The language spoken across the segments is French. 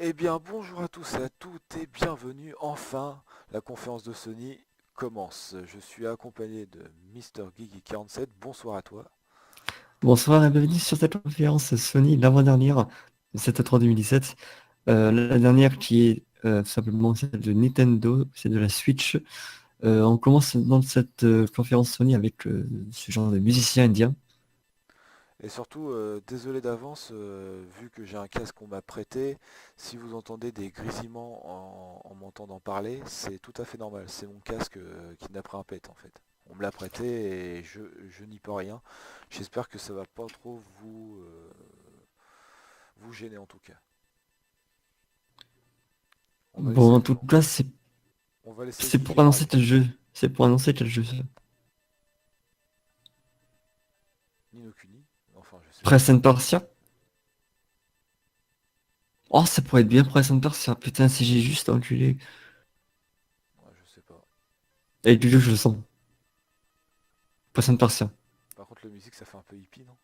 Eh bien, bonjour à tous et à toutes et bienvenue. Enfin, la conférence de Sony commence. Je suis accompagné de Mister Gigi47. Bonsoir à toi. Bonsoir et bienvenue sur cette conférence Sony, l'avant-dernière de cette E3 2017. La dernière qui est simplement celle de Nintendo, c'est de la Switch. On commence dans cette conférence Sony avec ce genre de musicien indien. Et surtout, désolé d'avance, vu que j'ai un casque qu'on m'a prêté, si vous entendez des grésillements en m'entendant parler, c'est tout à fait normal. C'est mon casque qui n'a pris un pet en fait. On me l'a prêté et je n'y peux rien. J'espère que ça va pas trop vous gêner en tout cas. On va Bon, laisser, en tout cas, c'est on va laisser c'est Guigui pour annoncer parler. quel jeu. C'est pour annoncer quel jeu c'est. Ni no Kuni. Enfin, je sais pas. Press and Persia. Oh, ça pourrait être bien Press and Persia. Putain, si j'ai juste enculé. Ouais, je sais pas. Et du jeu, je le sens. Press and Persia. Par contre, la musique, ça fait un peu hippie, non?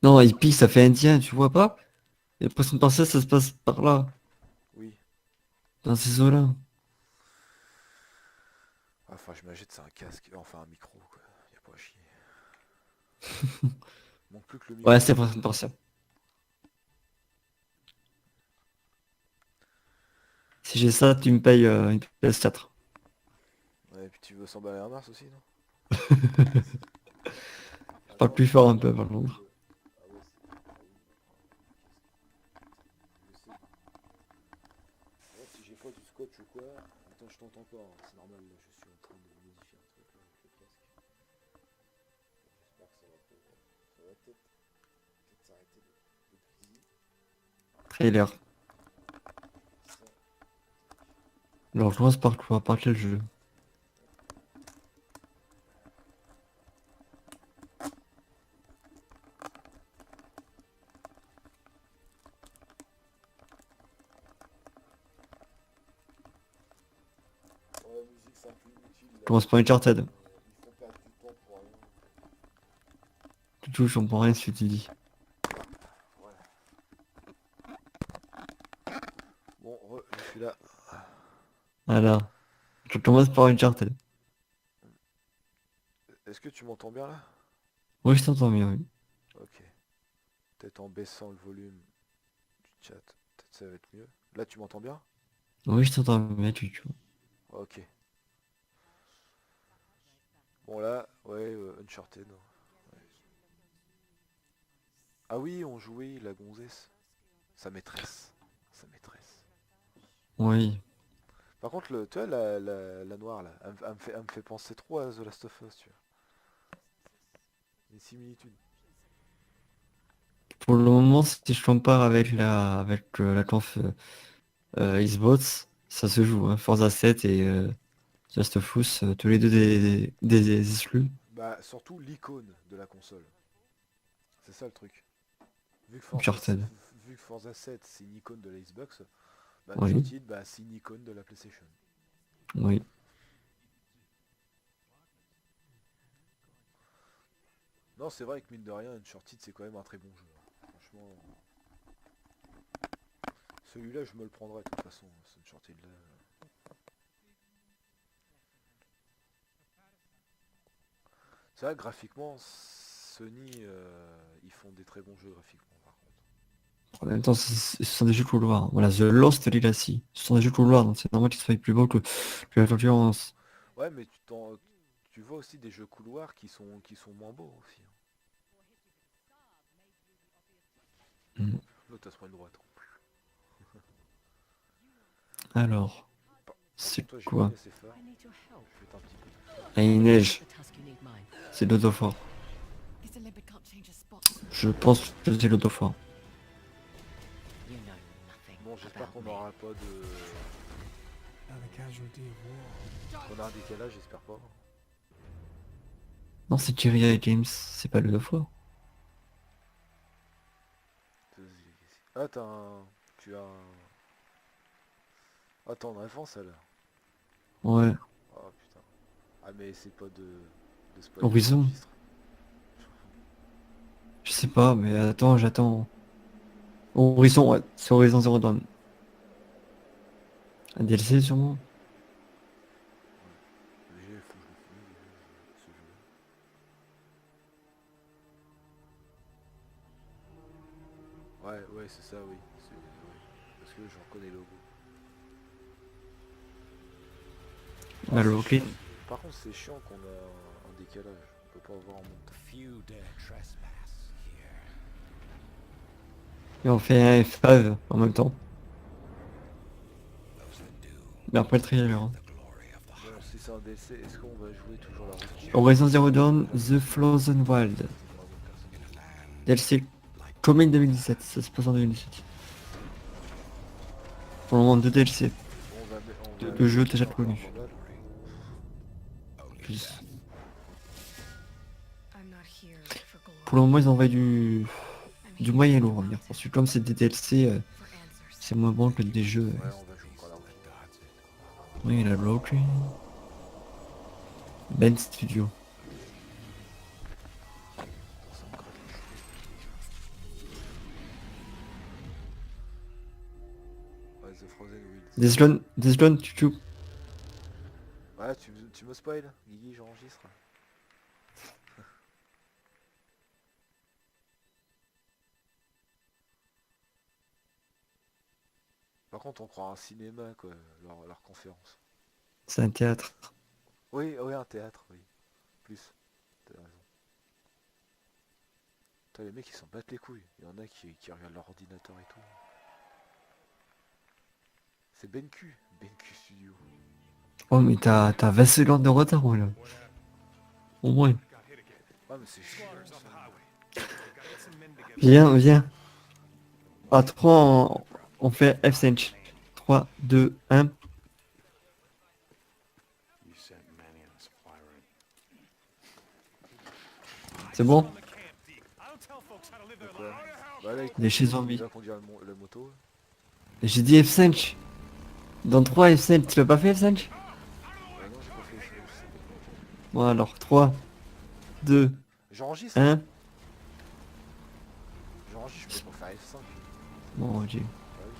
Non, hippie, ça fait indien, tu vois pas? Et Press and Persia, ça se passe par là, Oui. dans ces eaux-là. Enfin, j'imagine que c'est un casque, enfin un micro, quoi. Y a pas à chier. Manque plus que le Ouais, micro. c'est Press and Persia. Si j'ai ça, tu me payes une PS4. Ouais, et puis tu veux s'emballer un mars aussi, non? Je parle Attends, plus je fort vais un voir peu, au par niveau contre. de... Ah ouais, ah oui, je sais. Ouais, si j'ai pas du scotch ou quoi... Attends, je t'entends pas, hein. C'est normal, là, je suis en train de modifier un truc là, avec le casque. J'espère que ça va pas... Ça va peut-être s'arrêter de grésiller. Trailer. Ça, Alors, je commence par quoi? Par quel jeu? ouais, la musique, c'est un peu inutile, Je là. commence par Uncharted. Ils font perdre du temps pour rien. Du coup, je comprends rien à ce que tu dis. Ouais. Bon, je suis là. Voilà. Je commence par Uncharted. Est-ce que tu m'entends bien là? Oui, je t'entends bien, oui. Ok. Peut-être en baissant le volume du chat. Peut-être ça va être mieux. Là, tu m'entends bien? Oui, je t'entends bien, tu vois. Ok. Bon là, ouais, Uncharted. Ouais. Ah oui, on jouait la gonzesse. Sa maîtresse. Sa maîtresse. Oui. Par contre, tu vois, la noire là, elle me fait penser trop à The Last of Us, tu vois. Une similitude. Pour le moment, si je compare avec la conf Xbox, ça se joue, hein. Forza 7 et Just of Us, tous les deux des exclus. Bah, surtout l'icône de la console. C'est ça le truc. Vu que Forza, Uncharted. vu que Forza 7 c'est une icône de la Xbox, bah Oui. Uncharted bah, c'est une icône de la PlayStation. Oui. Non, c'est vrai que mine de rien, Uncharted c'est quand même un très bon jeu, hein. Franchement, celui-là je me le prendrais de toute façon, ce Uncharted là. C'est vrai que graphiquement, Sony ils font des très bons jeux graphiquement par contre. En même temps, ce sont des jeux couloirs. Voilà, The Lost Legacy. Ce sont des jeux couloirs, donc c'est normal qu'ils soient plus beaux que la concurrence. Ouais, mais tu vois aussi des jeux couloirs qui sont moins beaux aussi, hein. Mm. L'autre elle se prend une droite. Alors, Par c'est contre, toi j'ai pas quoi? mis assez fort. Je vais être un petit peu plus fort. Ah, il neige. C'est l'autophore. Je pense que c'est l'autophore. Bon, j'espère qu'on n'aura pas de. Qu'on a un décalage, j'espère pas. Non, c'est Kyria et James, c'est pas l'autophore. Ah, t'as un. Tu as un. Ah, t'es en avance alors. Ouais. Oh putain. Ah, mais c'est pas de spoiler le Horizon. registre. Je sais pas, mais attends, j'attends. Horizon, ouais, c'est Horizon Zero Dawn. Un DLC sûrement. Ouais. Léger, faut que je le finisse ce jeu-là. Ouais, ouais, c'est ça, oui. Ouais. Parce que je reconnais le logo. Ah, La c'est locate. chiant. Par contre, c'est chiant qu'on a un décalage. On peut pas avoir en même temps. Et on fait un F5 en même temps. Mais après le trailer. Hein. Bon, si c'est un DLC, est-ce qu'on va jouer toujours la rupture Horizon ou Zero est-ce qu'on Dawn, passe The dessus? Frozen Wild. Ah bon, personne ne joue. DLC comme 2017, ça se passe en 2017. Pour le moment, deux DLC. Bon, on va Le jeu déjà l'équiper encore connu. 20 balles. Plus. Pour le moment, ils envoient du moyen lourd, on va dire. Parce que comme c'est des DLC, c'est moins bon que des jeux. Ouais, on va jouer encore la rupture. Oui, la Locate. Ben Studio. Putain, ça me gratte les cheveux. Ouais, The Frozen Wilds. This Gone, tu. Ouais, tu me spoil, Guigui, j'enregistre. Par contre, on croit un cinéma, quoi, leur conférence. C'est un théâtre. Oui, oui, un théâtre, oui. Plus, t'as raison. Putain, les mecs, ils s'en battent les couilles. Il y en a qui regardent leur ordinateur et tout. C'est BenQ, BenQ Studio. Oh, mais t'as 20 secondes de retard, là. Au moins. Ah, mais c'est chiant, ça. Viens, viens. À 3, on fait F5. 3, 2, 1. C'est bon? De quoi? Bah là, il Déchets conduit, il zombies. va conduire la moto. J'ai dit F5. Dans 3 F5, tu l'as pas fait F5? Bah non, j'ai pas fait F5. Bon alors, 3, 2, J'enregistre, hein. 1. J'enregistre, je peux pas faire F5. Bon, ok. Bah oui,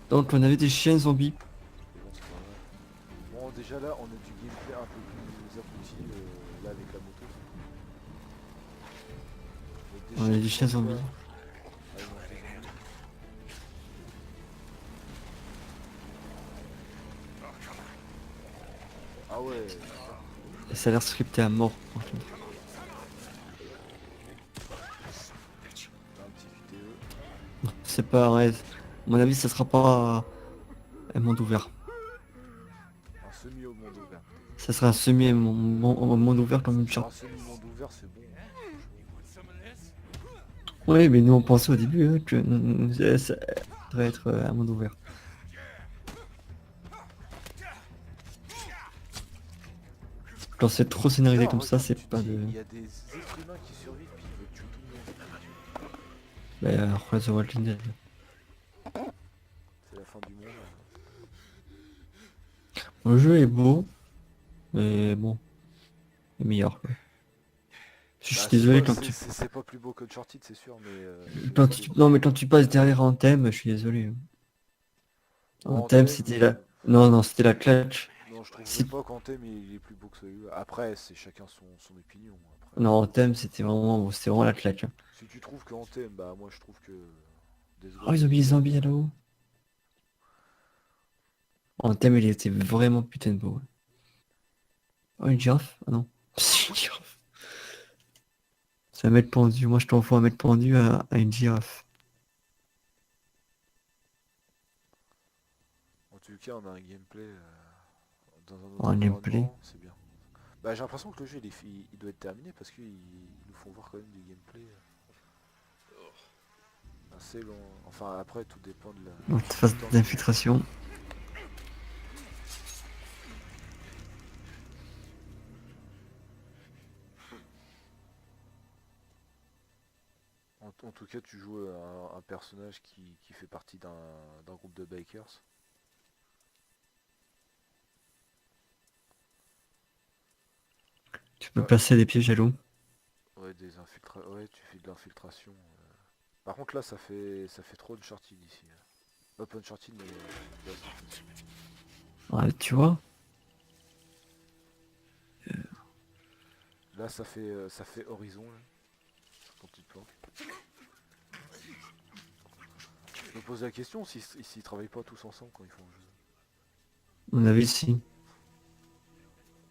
Donc on avait des chiens zombies. mais bon, c'est pas grave. Bon, déjà là, on a du gameplay un peu plus abouti, là, avec la moto, c'est cool. Donc des On chiens avait qui des chiens font zombies. quoi? Alimenter les zombies. Ah ouais, putain. Et ça a l'air scripté à mort. Par contre. Là, un petit QTE. C'est pas... Ouais, à mon avis, ça sera pas un monde ouvert. Un semi au monde ouvert, peut-être. Ça sera un monde ouvert comme une charte. Un semi-monde ouvert, c'est bon, hein, franchement. Oui, mais nous on pensait au début hein, que ça devrait être un monde ouvert. Quand c'est trop scénarisé Putain, comme ça, regarde, c'est tu te pas dis, de... il y a des êtres humains qui survivent puis ils veulent tuer tout le monde. Bah, après The Walking Dead. C'est la fin du monde. Le jeu est beau, mais bon, il est meilleur. Quoi. Je suis Bah, désolé quand tu... c'est pas plus beau que Uncharted, c'est sûr, mais Non mais quand tu passes derrière Anthem, je suis désolé. bon, Anthem Anthem, c'était la... Non, non, c'était la clutch. non, je trouve Si... pas qu'Anthem il est plus beau que celui-là. Après, c'est chacun son opinion. Après, Non, Anthem c'était vraiment la claque. Hein. si tu trouves qu'Anthem, bah moi je trouve que Days Oh, Gone ils ont c'est mis les bien. zombies là-haut. Anthem, il était vraiment putain de beau. Oh, une girafe? Ah non. C'est une girafe. C'est un mètre pendu. Moi, je t'envoie un mètre pendu à une girafe. En tout cas, on a un gameplay dans un Oh, autre un gameplay. environnement, c'est bien. Bah j'ai l'impression que le jeu il doit être terminé parce qu'ils nous font voir quand même du gameplay assez long. Enfin après tout dépend de Donc, du phase temps qu'ils ont. d'infiltration. En tout cas tu joues un personnage qui fait partie d'un groupe de bikers. Tu peux Ouais, placer des pièges à l'eau. ouais, ouais, tu fais de l'infiltration. Par contre là ça fait trop de shorting ici. Pas de shorting mais là, Ouais, tu vois. ça fait horizon là, sur ton petit plan. Je me pose la question s'ils travaillent pas tous ensemble quand ils font le jeu. On avait ici.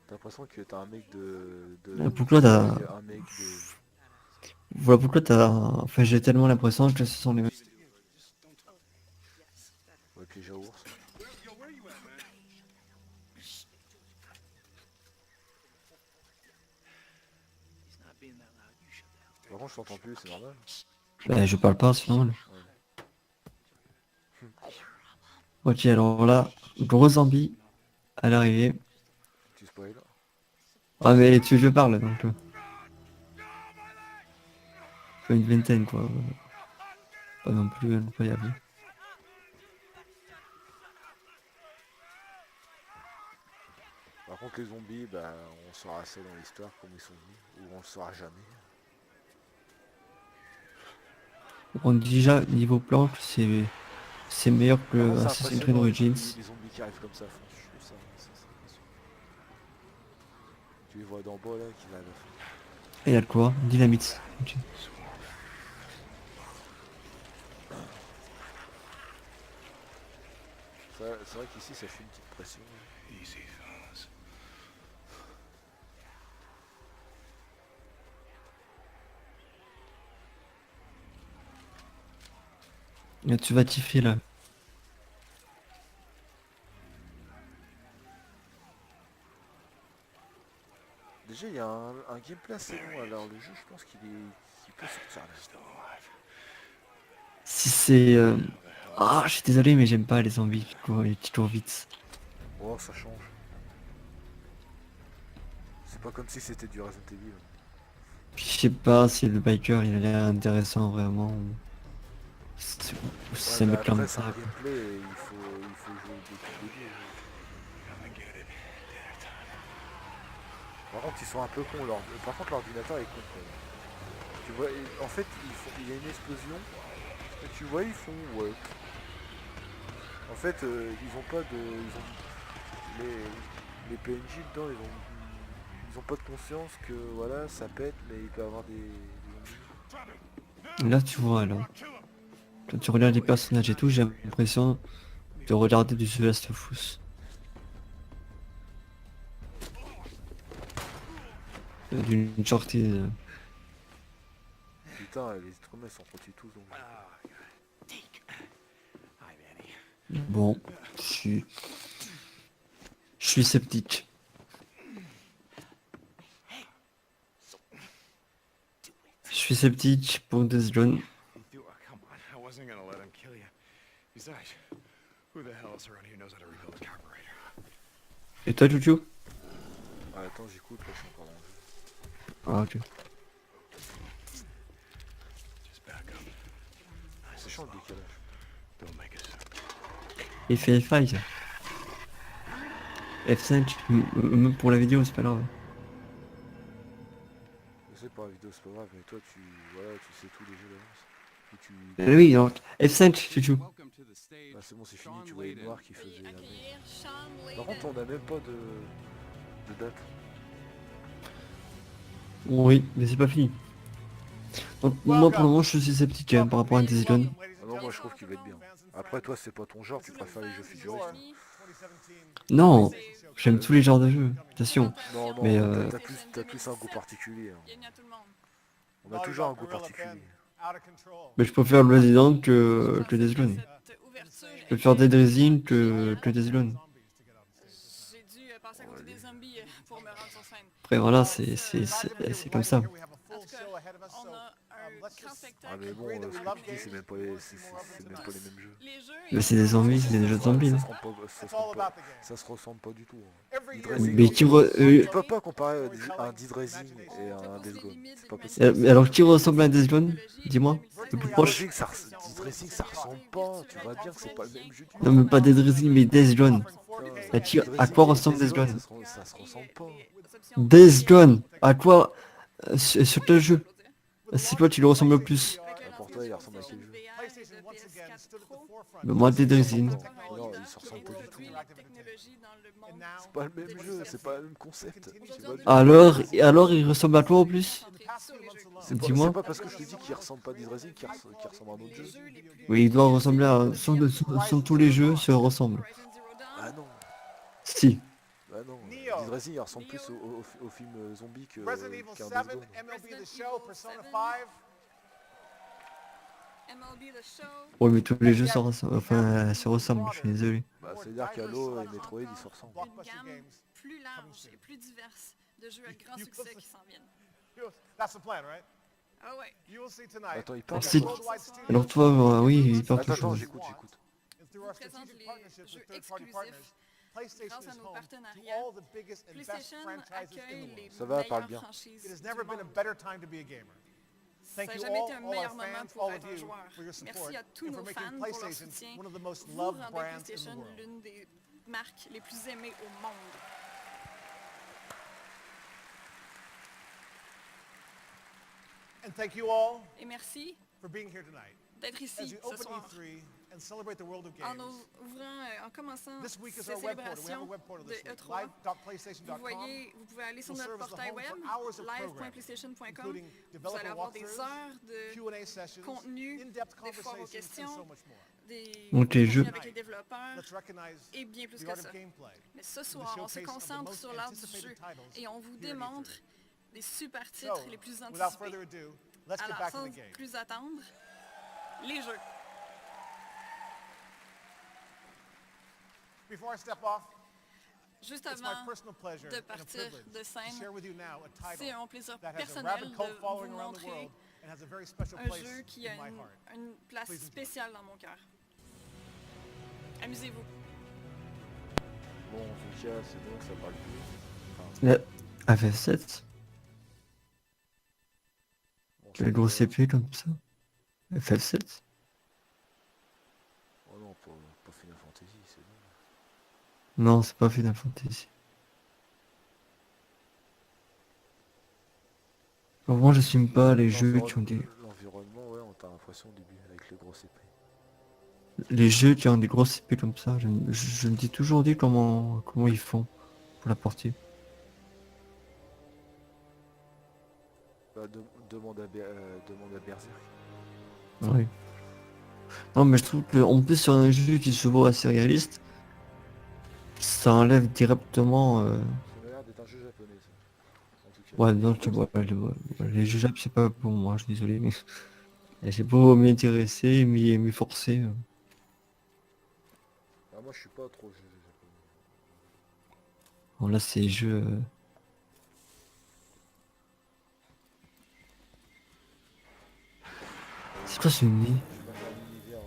T'as l'impression que t'as un mec de Pourquoi t'as... un mec de. Voilà pourquoi t'as... Enfin, j'ai tellement l'impression que ce sont les mêmes. Avec les jaours. Par contre je t'entends plus, c'est normal. Ben, je parle pas, c'est normal. Ouais. Ok, alors là, gros zombie à l'arrivée. Tu spoil. Ah mais tu je parle donc. Pas une vingtaine quoi. Pas non plus incroyable. Par contre les zombies, bah, on saura ça dans l'histoire comme ils sont venus, ou on le saura jamais. On dit déjà niveau planche c'est meilleur Par que contre c'est Assassin's Creed impressionnant Origins. les zombies qui arrivent comme ça, franchement, je trouve ça impressionnant. Tu les vois d'en bas là qui va à la fin. Et y'a de quoi? Dynamite. Ok. C'est vrai qu'ici ça fait une petite pression. Là, tu vas kiffer là. Déjà il y a un gameplay assez long, alors le jeu je pense qu'il peut sortir là. Si c'est... Ah, je suis désolé mais j'aime pas les zombies qui courent vite. Oh ça change. C'est pas comme si c'était du Resident Evil. Puis je sais pas si le biker il a l'air intéressant vraiment. Ou si Ouais c'est un mais mec après comme c'est ça un quoi. gameplay et il faut jouer depuis le début. Par contre ils sont un peu cons, par contre l'ordinateur est con quand même. Tu vois, en fait il y a une explosion, et tu vois ils font ouais. En fait ils ont pas de. Les PNJ dedans ils ont pas de conscience que voilà ça pète mais il peut y avoir des. Là tu vois là. Quand tu regardes les personnages et tout, j'ai l'impression de regarder du The Last of Us. D'une sortie. Putain les êtres humains sont trop tous donc. Bon, je suis sceptique. Je suis sceptique pour Death Zone. Come on, I wasn't gonna let him kill you. Besides, who the hell else around here knows how to rebuild a carburetor? Et toi, Chouchou? Ah, attends j'écoute là je suis encore dans le jeu. Ah, ok. Just back up. C'est chiant le décalage. Don't make us. Et fait F5 ça. F5, même pour la vidéo, c'est pas grave. Je sais pour la vidéo c'est pas grave mais toi tu sais tous les jeux d'avance. Et tu. Oui, donc F5, Chouchou. Ah c'est bon c'est fini, tu vois les noirs qui faisaient la même. Par contre on a même pas de date. Oui, mais c'est pas fini. Donc, moi, pour le moment, je suis sceptique hein, par rapport à Death Zone. Ah non moi je trouve qu'il va être bien. Après toi c'est pas ton genre, tu préfères les jeux futuristes. Non, j'aime tous les genres de jeux, attention. Non non, Mais t'as plus un goût particulier. Hein. On a toujours un goût particulier. je préfère le Resident que Death Zone. Je préfère Dead Rising que Death Zone. J'ai dû passer à côté des zombies pour me rendre sur scène. Après, voilà, c'est comme ça. En tout cas, on a un grand Ah spectacle. mais bon, ce que tu dis c'est même pas les mêmes jeux. Les jeux, Mais c'est des zombies, c'est des jeux de zombies. Ça Hein. se, ça se ressemble pas du tout. Hein. Dead Oui, Rising, mais tu peux pas comparer un Dead Rising et un Death Gone. C'est pas possible. alors qui ressemble à Death Zone? Dis-moi, le plus Dead proche. Rising, ça ressemble pas. Tu vois bien que c'est pas le même jeu. Non, mais pas Dead Rising, mais Death Zone. Putain, À quoi ressemble Death Gone? Ça se ressemble pas. Death Gone. À quoi sur quel jeu? Si toi tu le ressembles le plus. toi, il ressemble à quel jeu? PlayStation once again stood at the forefront. Mais moi, Dead Non, Rising. non, il se ressemble pas du tout. And now, C'est pas le même jeu, c'est pas le même concept. C'est pas du tout. Alors il ressemble à quoi en plus? in the past few months alone, C'est pas, Dis-moi. c'est pas parce que je te dis qu'il ressemble pas à Dead Rising qu'il ressemble à un autre jeu. Oui, il doit ressembler à... Sont tous les jeux se ressemblent. Ah non, Si. bah non. Neo. Dead Rising il ressemble plus au film zombie que Resident Evil qu'un 7, Days Gone. MLB The Show, Persona 5. MLB The Show. Ouais, mais tous les jeux se ressemblent. Enfin, se ressemblent, je suis désolé. Bah c'est à dire qu'Halo et Metroid ils se ressemblent. Une gamme plus large et plus diverse de jeux à grand succès qui s'en viennent. That's the plan, right? Ah ouais. You will see tonight. Attends, il parle. Si. Worldwide studios Alors toi, oui, il parle Attends, toujours. j'écoute. and through our Présente strategic les partnerships jeux with third-party exclusifs partners, PlayStation grâce à is nos home to partenariats. all the biggest and best PlayStation franchises in accueille the les world. Ça va, parle meilleures bien. franchises It has du never been a monde. better time to be a gamer. Ça Thank n'a you jamais all, été un all our meilleur moment fans, pour all of être un you joueur. for your support Merci à tous and nos for fans making pour leur PlayStation soutien. one of the most Vous loved rendez brands in the PlayStation world. l'une des marques les plus aimées au monde. And thank you all Et merci for being here tonight. d'être As ici we ce open soir. E3 and celebrate the world of En games, ouvrant, en commençant this week is ces our web portal. We have a célébrations web portal de this week, E3, vous live.playstation.com, voyez, vous pouvez aller sur will notre serve as the portail home web, for hours of programming, live.playstation.com. including Vous allez developer avoir des walkthroughs, heures de Q&A sessions, contenu, in-depth des foires aux conversations, and questions, so much more. des Donc les contenus jeux. avec les développeurs Let's recognize et bien plus the que art ça. of gameplay. Mais ce soir, on se showcase of the concentre most sur l'art du anticipated jeu titles et on vous here at démontre E3. les super titres So, les plus without further anticipés. ado, let's get Alors, back sans to the game. plus attendre, les jeux. Before I step off, Juste it's my avant personal pleasure de and a partir privilege de to scène, share with you now a c'est title un plaisir that has a personnel rabid de cult vous following around the montrer world and has a very special un place jeu qui a in my heart. une place Please enjoy. spéciale dans mon cœur. Amusez-vous. Bon, en tout cas, c'est bon, ça parle plus. La FF7, Bon, le gros CP comme ça. FF7. Oh non, pas Final Fantasy, c'est bon. Non, c'est pas Final Fantasy. Alors, moi, j'assume pas les jeux qui ont des... L'environnement, ouais, on t'a l'impression au début avec le gros CP. Les jeux qui ont des grosses CP comme ça, je me dis toujours dit comment ils font pour la porter. Bah, demande à Berserk. Oui. Non mais je trouve que en plus sur un jeu qui se voit assez réaliste, ça enlève directement... Ça m'a l'air d'être un jeu japonais, ça. En tout cas. Ouais non tu vois, les jeux Jap c'est pas pour moi, je suis désolé mais j'ai beau m'y intéresser, m'y forcer. Ah, moi, je suis pas trop jeu japonais. Bon, là c'est jeux... C'est quoi ce nid? Je préfère l'univers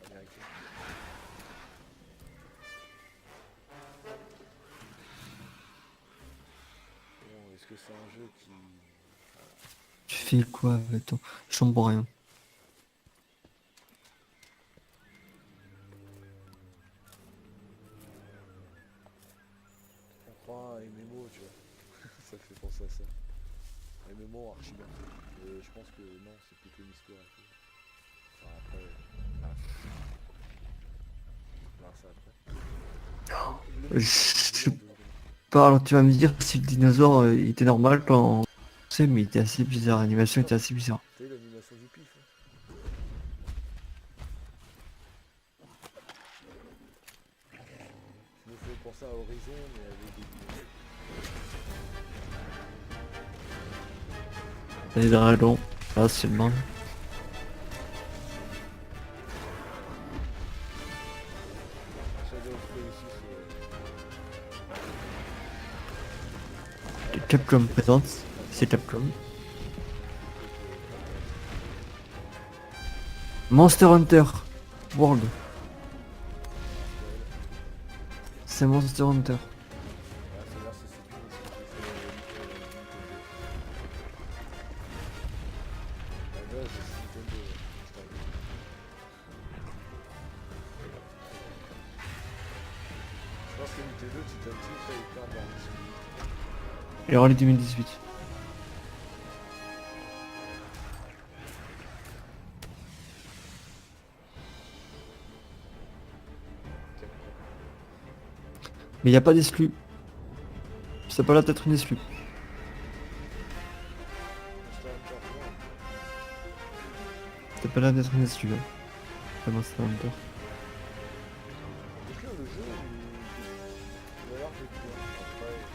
américain. Bon, est-ce que c'est un jeu qui... Tu fais quoi avec ton... Je comprends rien. On croit à un MMO, tu vois. Ça fait penser à ça. Un MMO archi bien fait. Je pense que non, c'est plutôt une histoire. Enfin, après, on verra ça après. Je parle, tu vas me dire si le dinosaure il était normal quand... Tu sais mais il était assez bizarre, l'animation était assez bizarre. Tu sais, l'animation du pif. Hein. Je me fais penser à Horizon, mais avec des dinosaures. Les dragons, là c'est le monde. Shadow of Colossus, Capcom présente, c'est Capcom. Monster Hunter World. C'est Monster Hunter. c'est là, c'est tout ce que fait Nintendo. La base, c'est Nintendo. Je pense que Nintendo, petit à petit, fait perdre leur visibilité. Et Early 2018. Mais il n'y a pas d'exclus. Ça pas l'air d'être une exclue. Monster Hunter, non. Ça pas l'air d'être une exclue. Hein. Pas Monster Hunter. Donc là, le jeu, il a l'air d'être bien. Après,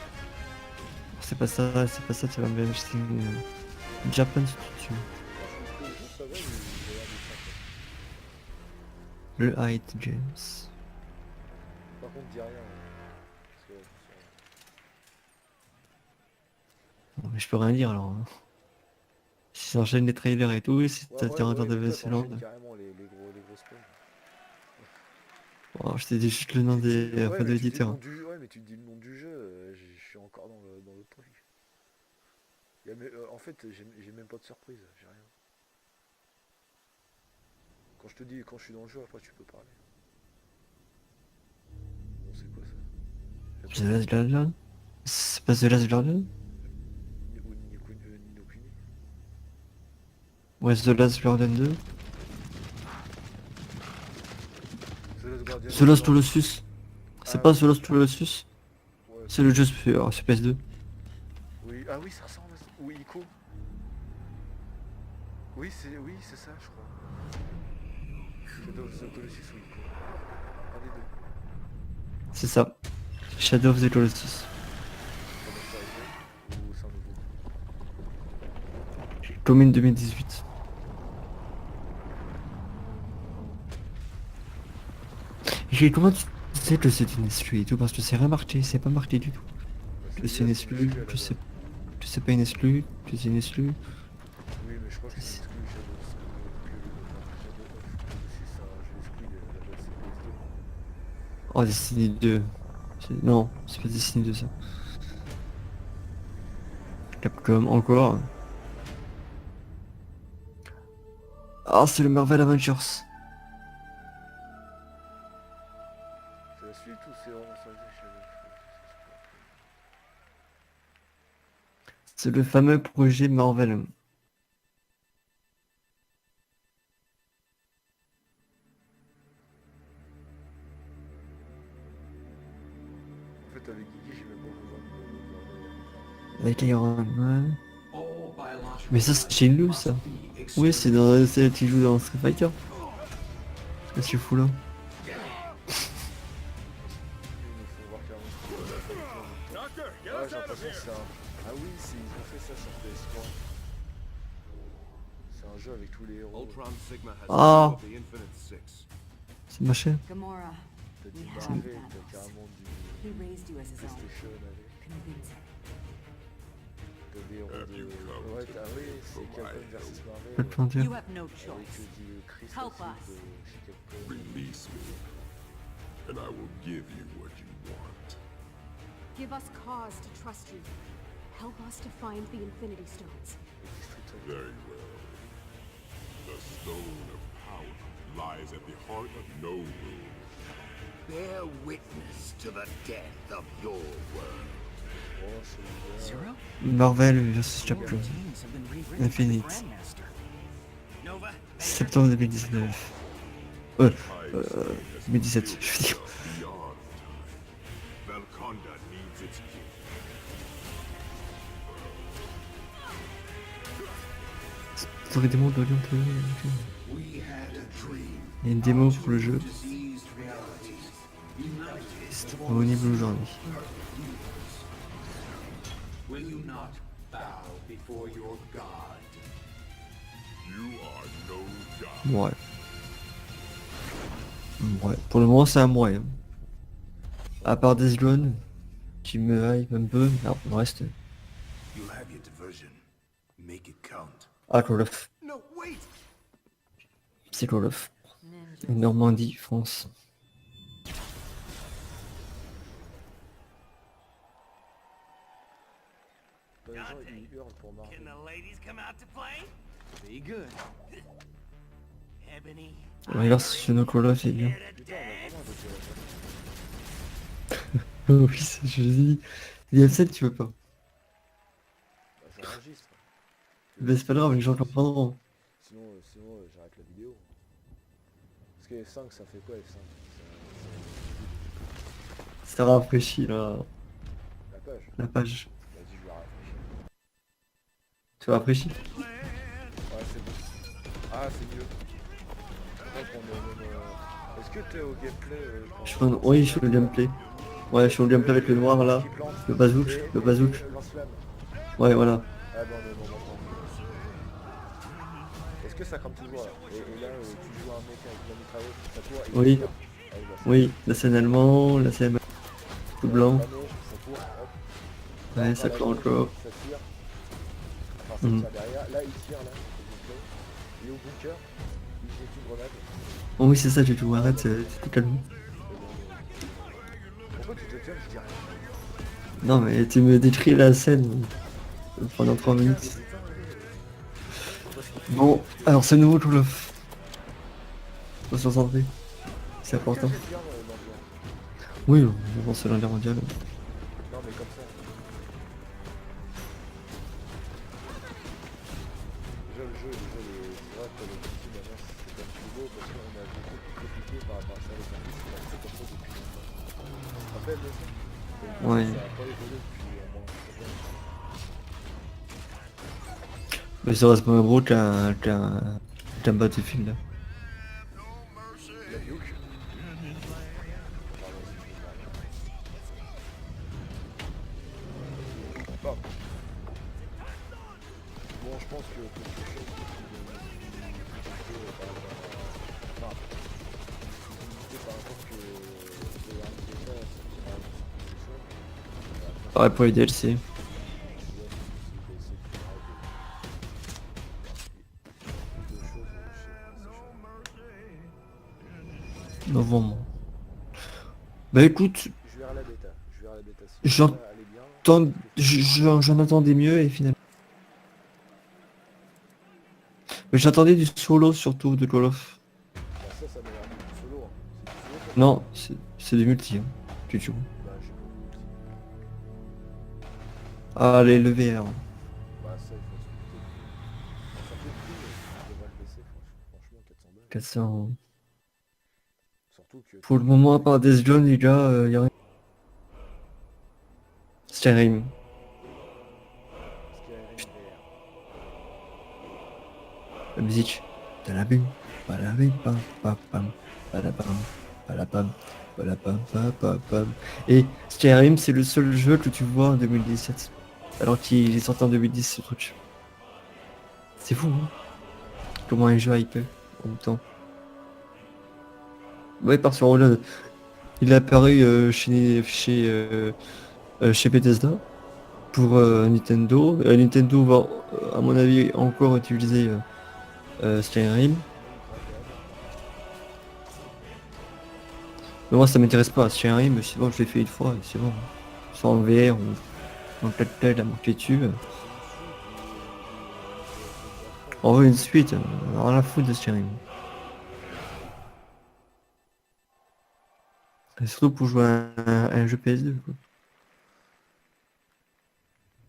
C'est pas ça, tu vas me acheter une Japan Studio. je trouve que le jeu, ça va, il a l'air d'être sympa. Le Hyde James. Par contre, dis rien. Parce que, Bon, mais je peux rien dire alors. Hein. Si ça enchaîne les trailers et tout, si t'as tiré de mais toi, Vesseland. t'enchaînes carrément les gros spoils. Oh, je t'ai dit juste le nom des Ouais, mais tu dis le éditeurs. nom ouais, mais tu dis le nom du jeu, je suis encore dans le truc. En fait, j'ai même pas de surprise, j'ai rien. Quand je te dis, quand je suis dans le jeu, après tu peux parler. Bon, c'est quoi ça? The Last Guardian. C'est pas The Last Guardian? Ni no Kuni. Ouais, The Last Guardian 2. The Last Guardian. The Lost Colossus. C'est Ah, pas oui. The Lost Colossus? Ouais, C'est le jeu sur PS2. oui, ah oui, ça ressemble à ça. Oui, Ico. Oui, c'est ça, je crois. Shadow of the Colossus ou Ico. Un des deux. C'est ça. Shadow of the Colossus. Ça doit faire deux, ou c'est un nouveau. Commune 2018. J'ai comment tu sais que c'est une exclue et tout parce que c'est rien marqué, c'est pas marqué du tout. Bah, Que c'est une exclue, que c'est pas une exclue, que c'est une exclue. Oui, mais je crois que c'est exclu Shadow of Colossus, c'est un jeu exclu de la base PS2. Oh Destiny 2. Non, c'est pas Destiny 2 ça. Capcom encore. Ah c'est le Marvel Avengers. C'est la suite ou c'est vraiment ça, Shadow of Colossus? C'est le fameux projet Marvel. En fait, avec Guigui, j'ai même pas besoin de Avec Iron Man. Mais ça c'est chez nous ça. Oui c'est dans celle qui joue dans Street Fighter. Qu'est-ce que tu fous là? Il nous faut voir clairement ce qu'il y a. Doctor, get Ah, us j'ai out of l'impression que here! c'est un... Ah oui, ils ont fait ça sur PS3. C'est un jeu avec tous les héros. Ultron Sigma has Ah. the Infinite Six. C'est ma chaîne. Gamora, T'as du we have Marvel, t'as Thanos. carrément du He raised you as his own. PlayStation avec. Convince him. T'as des héros de... Ouais, oui, c'est Capcom vs Marvel. Attends, You have no Avec choice. du Chris Help aussi us. de chez Capcom. Release me, and I will give you what you want. Give us cause to trust you. Help us to find the Infinity Stones. Et du Street Fighter. Very well. The stone of power lies at the heart of no rule. Bear witness to the death of your world. Oh, c'est Zero? Marvel vs Capcom. Teams have been rewritten Infinite. for the Grandmaster. Nova, Septembre 2019. 2017, je veux dire. Beyond Velconda needs its king. T'aurais des mots de Lyon. Il y a une démo pour le jeu. C'est disponible aujourd'hui. Will you not bow before your god? you are no god. Ouais. Ouais. Pour le moment, c'est un ouais. À part Days Gone, qui me hype un peu, non, le reste. You have your diversion. Make it count. Ah, Call of. No, wait! C'est Call of. Ninja. Normandie, France. Les gens, ils hurlent pour Marvel. Can the ladies come out to play? Be good. Ebony. Regarde sur nos Call of, c'est bien. here to Putain, on a dance? vraiment un docteur. Oui, je dis. Il y a 7, tu veux pas. Bah, j'enregistre. Mais c'est pas grave, les gens comprendront. Sinon, j'arrête la vidéo. Parce que F5, ça fait quoi F5? Ça rafraîchit là, La page. la page. Vas-y, je vais rafraîchir. Tu rafraîchis? Ouais, c'est bon. Ah, c'est mieux. Donc, on est même, est-ce que t'es au gameplay Oui, je suis au gameplay. Ouais, je suis au gameplay avec le noir là. qui plante Le bazouk, et- le bazouk. et le lance-flamme. Ouais, voilà. Ah bah on est au moment tranquille. Est-ce que ça crame toujours là et là, tu joues un mec avec la mitrailleuse, ça court et il Oui. tire. Allez, bah, c'est Oui, la scène allemand, la scène tout blanc. l'année, ça court, hop. Là, Ouais, encore ça la court ligne, encore. ça tire. Enfin, ça Mhm. tire derrière. Là, il tire, là, s'il vous plaît. Il est au bunker. Il jette une grenade. Oh oui, c'est ça, j'ai tout. Arrête, c'était calme. Pourquoi tu te tiens, je dis rien. Non, mais tu me décris la scène pendant 3 minutes. Bon, alors c'est nouveau tout le... Faut se concentrer. C'est important. J'aime bien l'ambiance. Oui, on se l'Inde mondiale. Non, mais comme ça. Déjà, le jeu, c'est vrai que le petit maintenant, c'est quand même plus beau parce qu'on a beaucoup plus compliqué par rapport à ça avec un petit, c'est resté comme ça depuis longtemps. Tu te rappelles de ça? Donc, Ouais. ça a pas évolué depuis au moins 3 ans. Mais ça reste moins gros qu'un Battlefield là. La Duke. Pardon, si je me parle. Bon. Bon, je pense que quelque chose qui par rapport que de l'arme de ça, c'est Ouais, pour les DLC. Novembre. Bah écoute, je verrai la bêta. Je verrai la bêta. Si J'en- la bêta, elle est bien, j'en attendais mieux et finalement... Mais j'attendais du solo surtout de Call of. bah, ça m'a l'air du solo. Hein. C'est du solo, ça. Non, c'est du multi. Hein. Tu joues. Bah, j'ai pas vu. Ah, les le VR. Bah, ça, il faut expliquer. Ça fait le prix, je devrais le baisser, franchement, 400 balles. 400. Surtout que. Pour le moment, à part Death Gone, les gars, y a rien. Skyrim. Skyrim VR. La musique. De la bim. Balabim, pam, pam, pam. Balabam. Balabam. Balabam, pam, pam, pam. Et Skyrim, c'est le seul jeu que tu vois en 2017. Alors qu'il est sorti en 2010, ce truc. C'est fou, hein. Comment un jeu hype en même temps. Ouais, par sur Roland. Il est apparu chez Bethesda pour Nintendo. Nintendo va, à mon avis, encore utiliser Skyrim. Mais moi, ça m'intéresse pas. Skyrim, c'est bon, je l'ai fait une fois, et c'est bon. Soit en VR ou en telle à marquer dessus. On veut une suite, rien à foutre de Skyrim. Et surtout pour jouer à un jeu PS2. Quoi.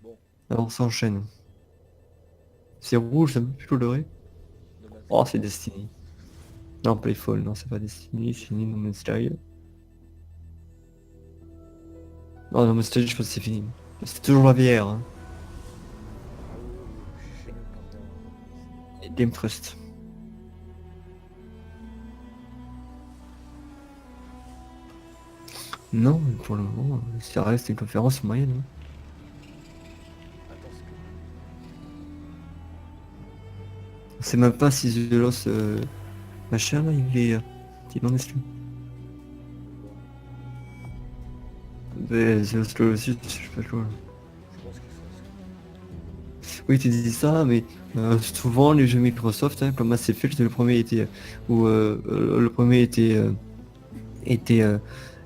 Bon, Alors on s'enchaîne. C'est rouge, ça me fait colorer. No Man's Oh, Sky. c'est Destiny. Non, Playfall, non, c'est pas Destiny, c'est fini, No Man's Sky. Non, No Man's Sky, je pense que c'est fini. C'est toujours la VR. Hein. Ah oui, je sais même pas bien. Game Trust. Non, pour le moment, ça reste une conférence moyenne. Hein. Attends, C'est même pas si The Lost machin là, il est en exclu. Mais The Lost aussi, je sais pas quoi. je pense qu'il faut. Oui, tu dis ça, mais souvent les jeux Microsoft, hein, comme Mass Effect, le premier était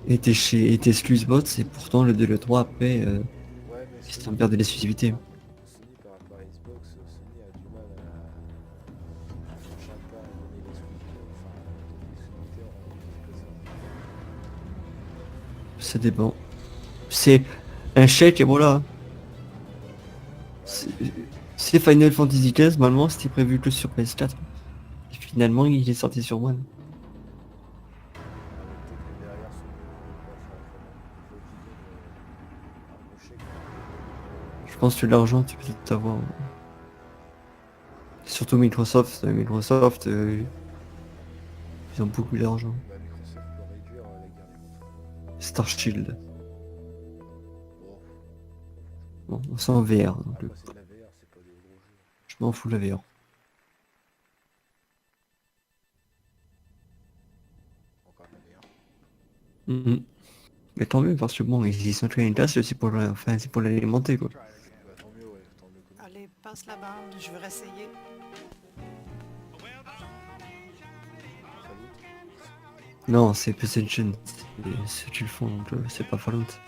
était exclu Xbox et pourtant le 2 et le 3 après Ouais, mais ils Sony, sont perdus l'exclusivité. Sony par rapport à Xbox, Sony a du mal à franchir le pas à donner l'exclusivité en Ça dépend. C'est un chèque et voilà. C'est Final Fantasy XV, normalement c'était prévu que sur PS4. Et finalement il est sorti sur One. peut-être que derrière Sony ne veut pas faire autrement. penses que l'argent, tu peux peut-être avoir. Surtout Microsoft. Microsoft, ils ont beaucoup d'argent. Bah, Microsoft peut réduire la guerre des consoles. Starshield. Bon, Bon, c'est en VR. Donc, après c'est de la VR, c'est pas des gros jeux. je m'en fous de la VR. Encore de la VR. Mhm. Mais tant mieux, parce que bon, ils sont très une tasse, c'est pour, enfin, c'est pour l'alimenter, quoi. Bah, tant mieux, ouais, tant mieux que nous. Allez, passe la bande, je veux réessayer. Salut. Non, c'est PlayStation. C'est tu le font, donc c'est pas Fallout. Ça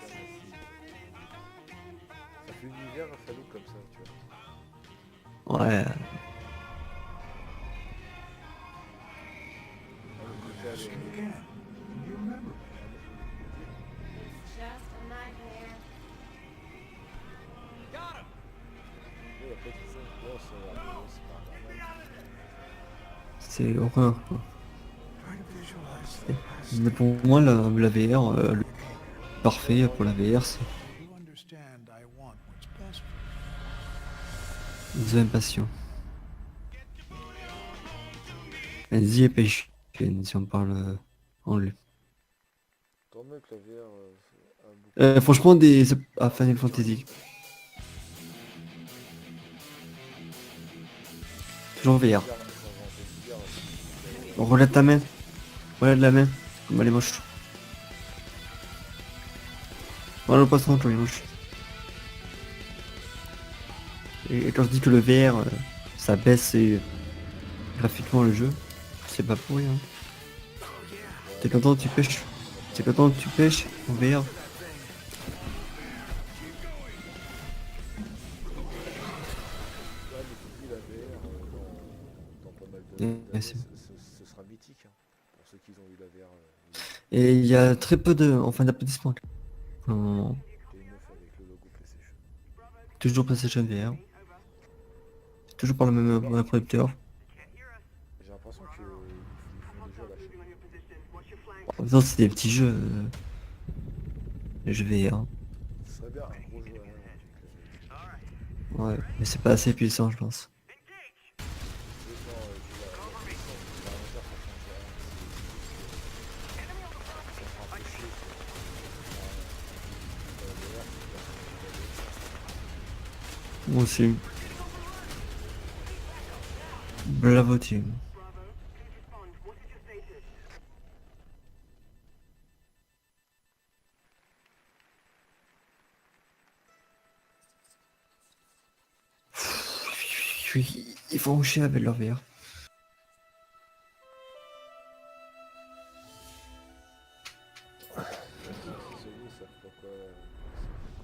fait l'univers à Fallout comme ça, tu vois. Ouais. Ah, le côté aller- Ouais, y a pas de ça. Bon, c'est pas normal. C'est horreur, quoi. Mais pour moi, la VR, le parfait pour la VR, c'est You understand I want what's best for The Impatient. The Impatient, si on parle anglais. Tant mieux que la VR a beaucoup. Franchement, des à Final Fantasy. Toujours VR. On relève ta main. Relève la main. Comme elle est moche. Voilà le poisson, comme il est moche. Et quand je dis que le VR, ça baisse graphiquement le jeu, c'est pas pour rien. T'es content que tu pêches. T'es content que tu pêches en VR. Depuis la VR, dans pas mal Et d'années, c'est- ce sera mythique, hein, pour ceux qui ont eu la VR. Et il y a très peu de, enfin d'applaudissements. Pour le moment. Des meufs avec le logo PlayStation. Toujours PlayStation VR. Toujours par le même producteur. J'ai l'impression qu'ils font des jeux à la chaîne. En même temps, c'est des petits jeux. Les jeux VR. Ce serait bien un gros jeu à la avec Ouais, mais c'est pas assez puissant, je pense. Moi aussi. Bravo team. Ils font chier avec leur VR. Sony savent pas quoi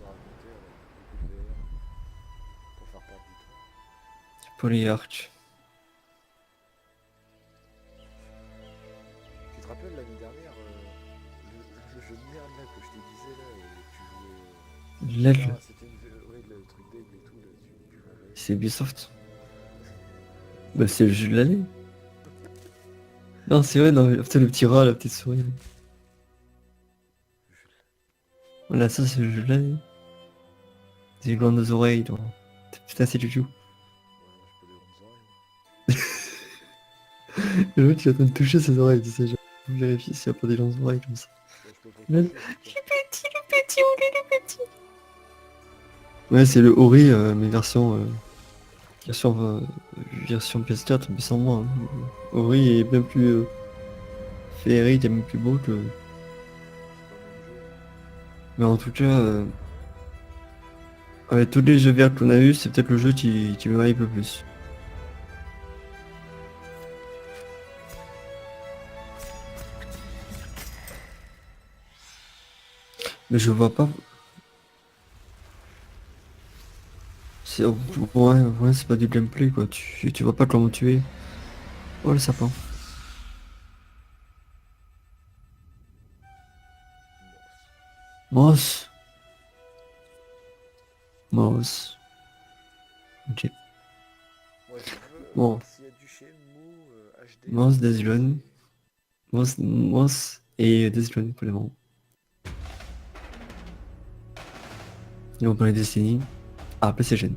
raconter avec beaucoup de VR pour faire perdre du temps. Polyarch. Tu te rappelles l'année dernière, le jeu de merde là que je te disais là, où tu jouais... L'aigle, Ah, c'était ouais, le truc d'aigle et tout, là, tu jouais... c'est Ubisoft. Bah c'est le jeu de l'année. Non c'est vrai, non mais putain, le petit rat, la petite souris. Là. Voilà, ça c'est le jeu de l'année. Des grandes oreilles, donc. Putain c'est du tout. Ouais, je peux des grandes oreilles. Et l'autre il est en train de toucher ses oreilles, tu sais, genre. Je vérifie s'il n'y a pas des grandes oreilles comme ça. Ouais, je peux pas Le toucher, putain. le petit. Ouais c'est le Ori, mais version PS4, mais sans moi. Hein. Ori est bien plus féerique et bien plus beau que... Mais en tout cas, avec tous les jeux VR qu'on a eu, c'est peut-être le jeu qui me hype le plus. Mais je vois pas... C'est ouais, c'est pas du gameplay quoi, tu vois pas comment tuer. Oh le sapin. Moss. Moss. Ok. Ouais, si tu veux, Bon. s'il y a du Shenmue HD... Moss, Days Gone. Moss et Days Gone pour le moment. Et on parlait Destiny. Ah, PlayStation.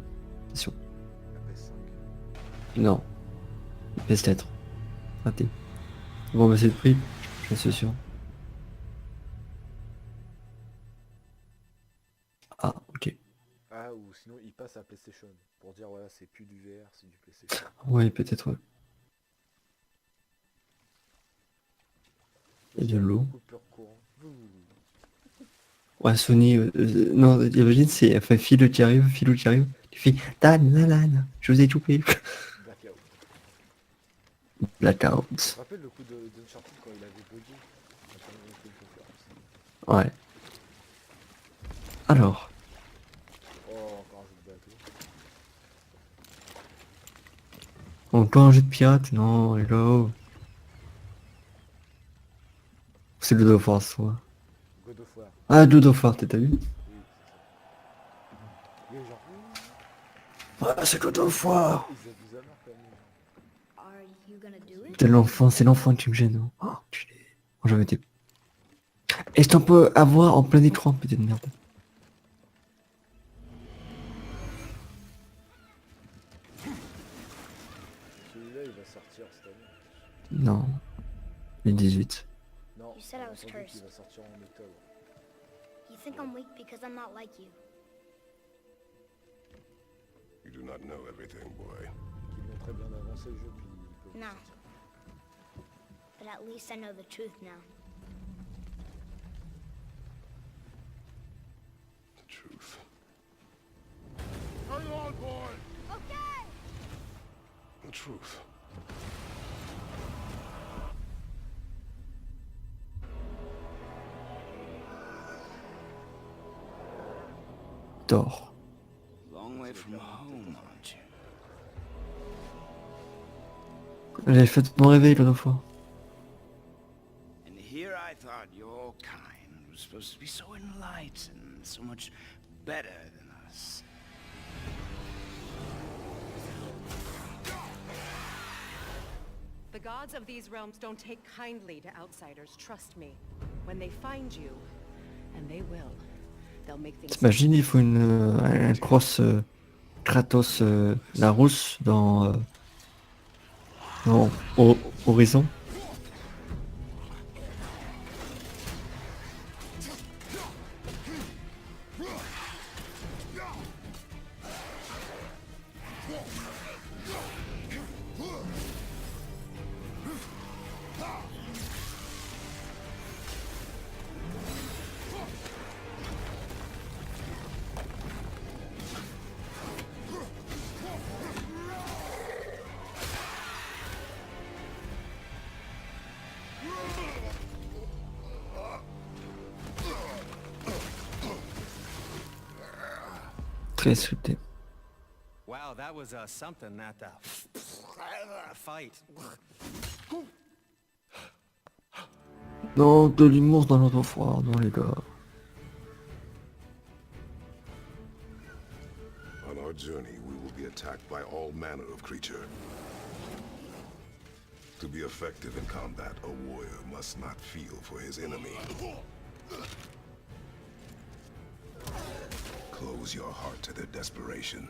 Attention. La PS5. Non. PS4. Raté. Bon, bah c'est le prix, j'en suis sûr. Ah, ok. Ah, ou sinon il passe à PlayStation pour dire voilà, c'est plus du VR, c'est du PlayStation. Ouais, peut-être, ouais. Il y a de l'eau. Coupure courant. Ouais, Sony, non, imagine, c'est, enfin, Philo qui arrive, tu fais, Dan, Nalan, je vous ai coupé. Blackout. Blackout. Je me rappelle le coup d'Uncharted quand il avait bugué. Quand on avait fait une conférence. Ouais. Alors, Oh, encore un jeu de bateau. encore un jeu de pirate? Non, hello. C'est le of War, soit. God of War. Ah, God of War, t'as vu? Oui, c'est ça. Les gens. Ah, c'est God of War. Ils abusent à mort quand même. Are you gonna do it? C'est l'enfant, qui me gêne. Oh, enculé. Oh, j'avais été... Est-ce qu'on peut avoir en plein écran, putain de merde? Celui-là il va sortir cette année. Non. Le 18. Non, You said I was j'ai entendu cursed. qu'il va sortir en octobre. You think I'm weak because I'm not like you. You do not know everything, boy. Ils vont très bien avancer le jeu puis ils peuvent Non. sortir. But at least I know the truth now. The truth. Hang on, boy! Okay! The truth. Thor. Long way from home, aren't you? J'avais fait mon réveil l'autre fois. And here I thought your kind was supposed to be so enlightened, so much better than us. The gods of these realms don't take kindly to outsiders, trust me. When they find you, and they will, they'll make things... T'imagines, il faut un cross Kratos la rousse dans Horizon. Très scripté. Wow, that was something, that fight. Non, de l'humour dans l'autre fois, non les gars. On our journey, we will be attacked by all manner of creature. To be effective in combat, a warrior must not feel for his enemy. Close your heart to their desperation.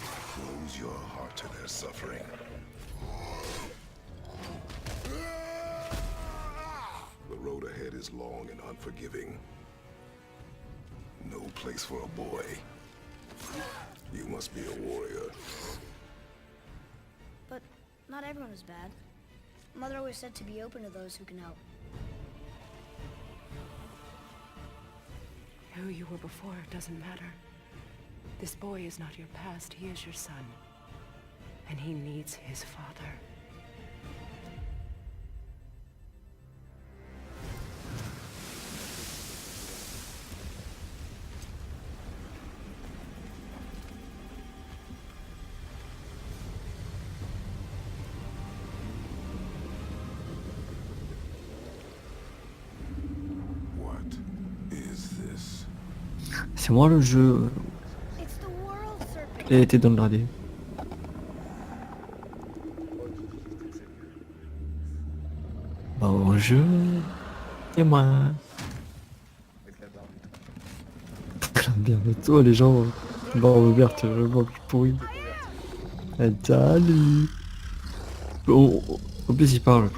Close your heart to their suffering. The road ahead is long and unforgiving. No place for a boy. You must be a warrior. But not everyone is bad. Mother always said to be open to those who can help. Who you were before doesn't matter. This boy is not your past, he is your son. And he needs his father. What is this? C'est moi le jeu. It's the world serpent. Il a été downgradé. Bonjour. Et moi. Avec la barbe et tout. Bientôt les gens. Barbe verte, vraiment pourri. Salut. En plus il parle.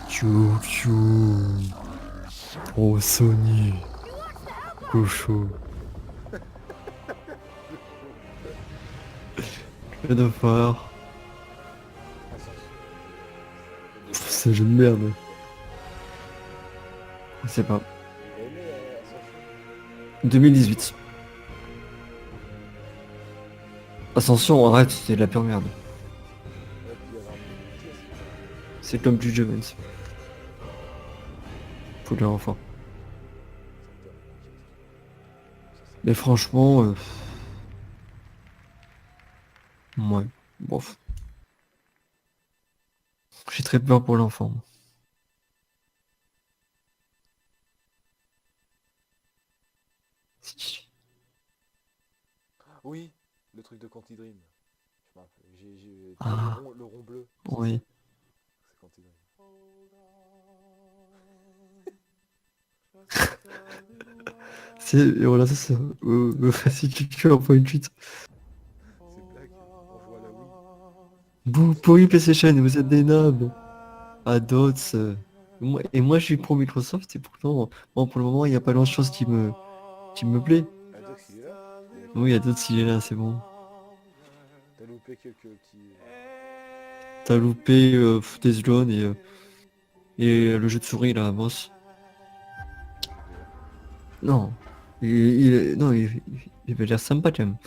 Tchou tchou. Oh Sony. Cochon. Que de phare. C'est un jeu de merde. Je sais pas. 2018. Ascension, arrête, c'est de la pure merde. C'est comme du jeu, faut le enfant. Mais franchement, ouais, bof. J'ai très peur pour l'enfant. Oui, le truc de Quantic Dream. Je me rappelle. Ah. Le rond bleu. Oui. C'est Quantic Dream. C'est, voilà, ça, si tu envoies une tweet. C'est blague. On joue à la Wii. Vous pourri PlayStation, vous êtes des nobs. À d'autres. Moi je suis pro Microsoft et pourtant, bon, pour le moment il n'y a pas grand chose qui me plaît. Adox, il est là. Oui, à d'autres il est là, c'est bon. T'as loupé quelques petits... T'as loupé Days Gone et le jeu de souris là, boss. Non. Il avait l'air sympa quand même.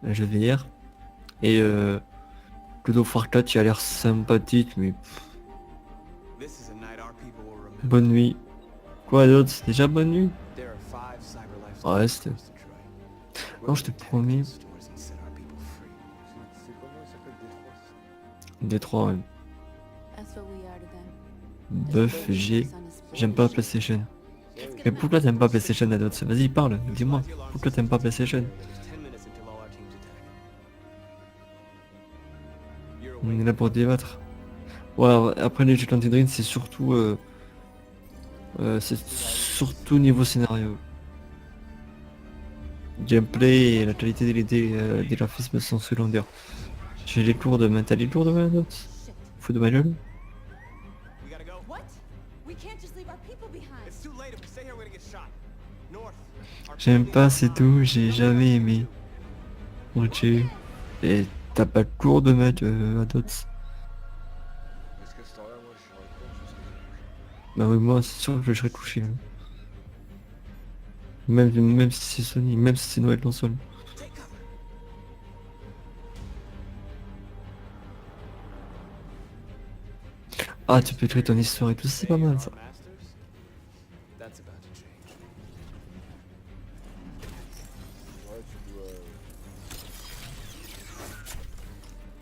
Un jeu VR. Et God of War 4 il a l'air sympathique mais bonne nuit. Quoi d'autre? C'est déjà bonne nuit? Ouais c'était... Non je te promets. Détroit ouais. Bœuf, j'aime pas PlayStation. Mais pourquoi t'aimes pas PlayStation Adots? Vas-y parle, dis-moi. Pourquoi t'aimes pas PlayStation? On est là pour débattre. Ouais, après les jeux Quantic Dream c'est surtout niveau scénario. Gameplay et la qualité des graphismes sont secondaires. J'ai les cours de main. T'as les cours de main d'autres? Fous de ma gueule. J'aime pas, c'est tout, j'ai jamais aimé. Ok. Et t'as pas de cours de maths à d'autres? Parce que ce temps-là, moi, je suis en cours jusqu'à ce que Bah oui, moi c'est sûr que je serais couché. Hein. Même si c'est Sony, même si c'est Noël console. Ah tu peux créer ton histoire et tout, c'est pas mal ça. Ouais, tu dois...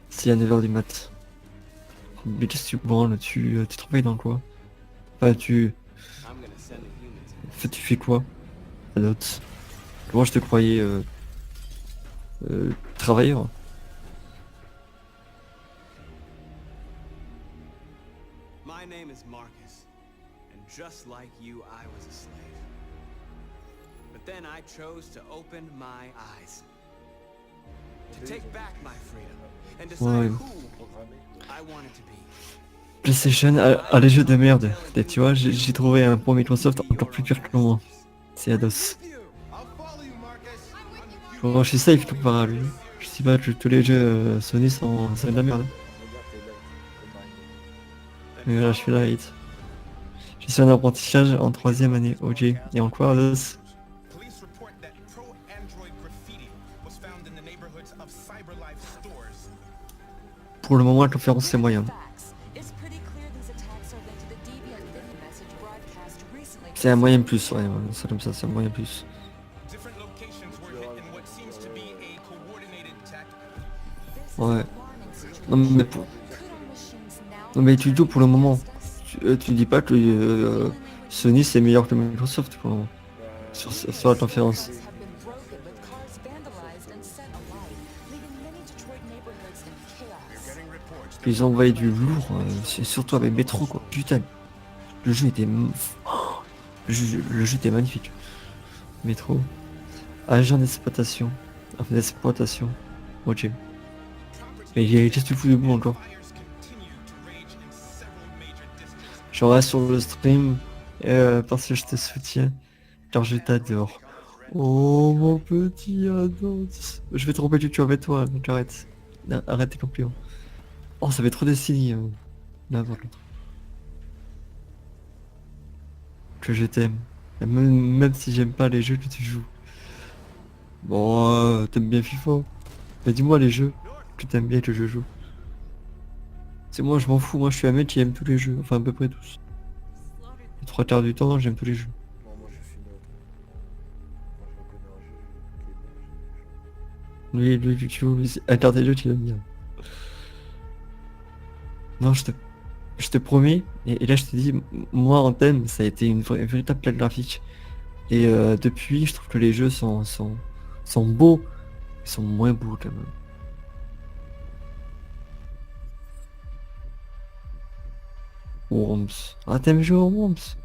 C'est à 9h du mat. Mais qu'est-ce que tu branles? Tu travailles dans quoi? Enfin tu... En fait tu fais quoi? À d'autres. Moi je te croyais travailleur. My name is Marcus, and just like you, I was a slave. But then I chose to open my eyes. To take back my freedom, and decide who I wanted to be. PlayStation a les jeux de merde. Et tu vois, j'ai trouvé un pro Microsoft encore plus pire que moi. C'est Ados. Bon, je suis safe tout par à lui. Je sais pas que tous les jeux Sony sont de la merde. Mais voilà, je suis là, hit. Je suis en apprentissage en 3ème année, ok. Et encore Ados. Pour le moment, la conférence c'est moyen. C'est un moyen plus, ouais, c'est comme ça, c'est un moyen plus. Ouais. Non mais tu dis pour le moment. Tu dis pas que Sony c'est meilleur que Microsoft pour le moment. Sur la conférence. Ils ont envoyé du lourd, surtout avec Metro quoi. Putain. Le jeu était... Le jeu était magnifique. Metro. Agent d'exploitation. Enfin d'exploitation. Ok. Mais il est juste fou debout encore. Je reste sur le stream parce que je te soutiens. Car je t'adore. Oh mon petit Ados. Je vais tromper du cul avec toi, donc arrête. Non, arrête tes compliments. Oh ça fait trop Destiny. Là par contre. Que je t'aime. Même si j'aime pas les jeux que tu joues. Bon, t'aimes bien FIFA. Mais dis-moi les jeux que t'aimes bien que je joue. C'est moi, je m'en fous. Moi, je suis un mec qui aime tous les jeux. Enfin, à peu près tous. Les 3 quarts du temps, j'aime tous les jeux. Non, moi je suis neutre. Moi je reconnais un jeu qui est bon, Lui, tu vois, un quart des jeux, tu l'aimes bien. Non, je te promets. Et là, je te dis, moi, en thème, ça a été une véritable plaque graphique. Et depuis, je trouve que les jeux sont beaux. Ils sont moins beaux, quand même. Worms. Ah, t'aimes jouer au Worms?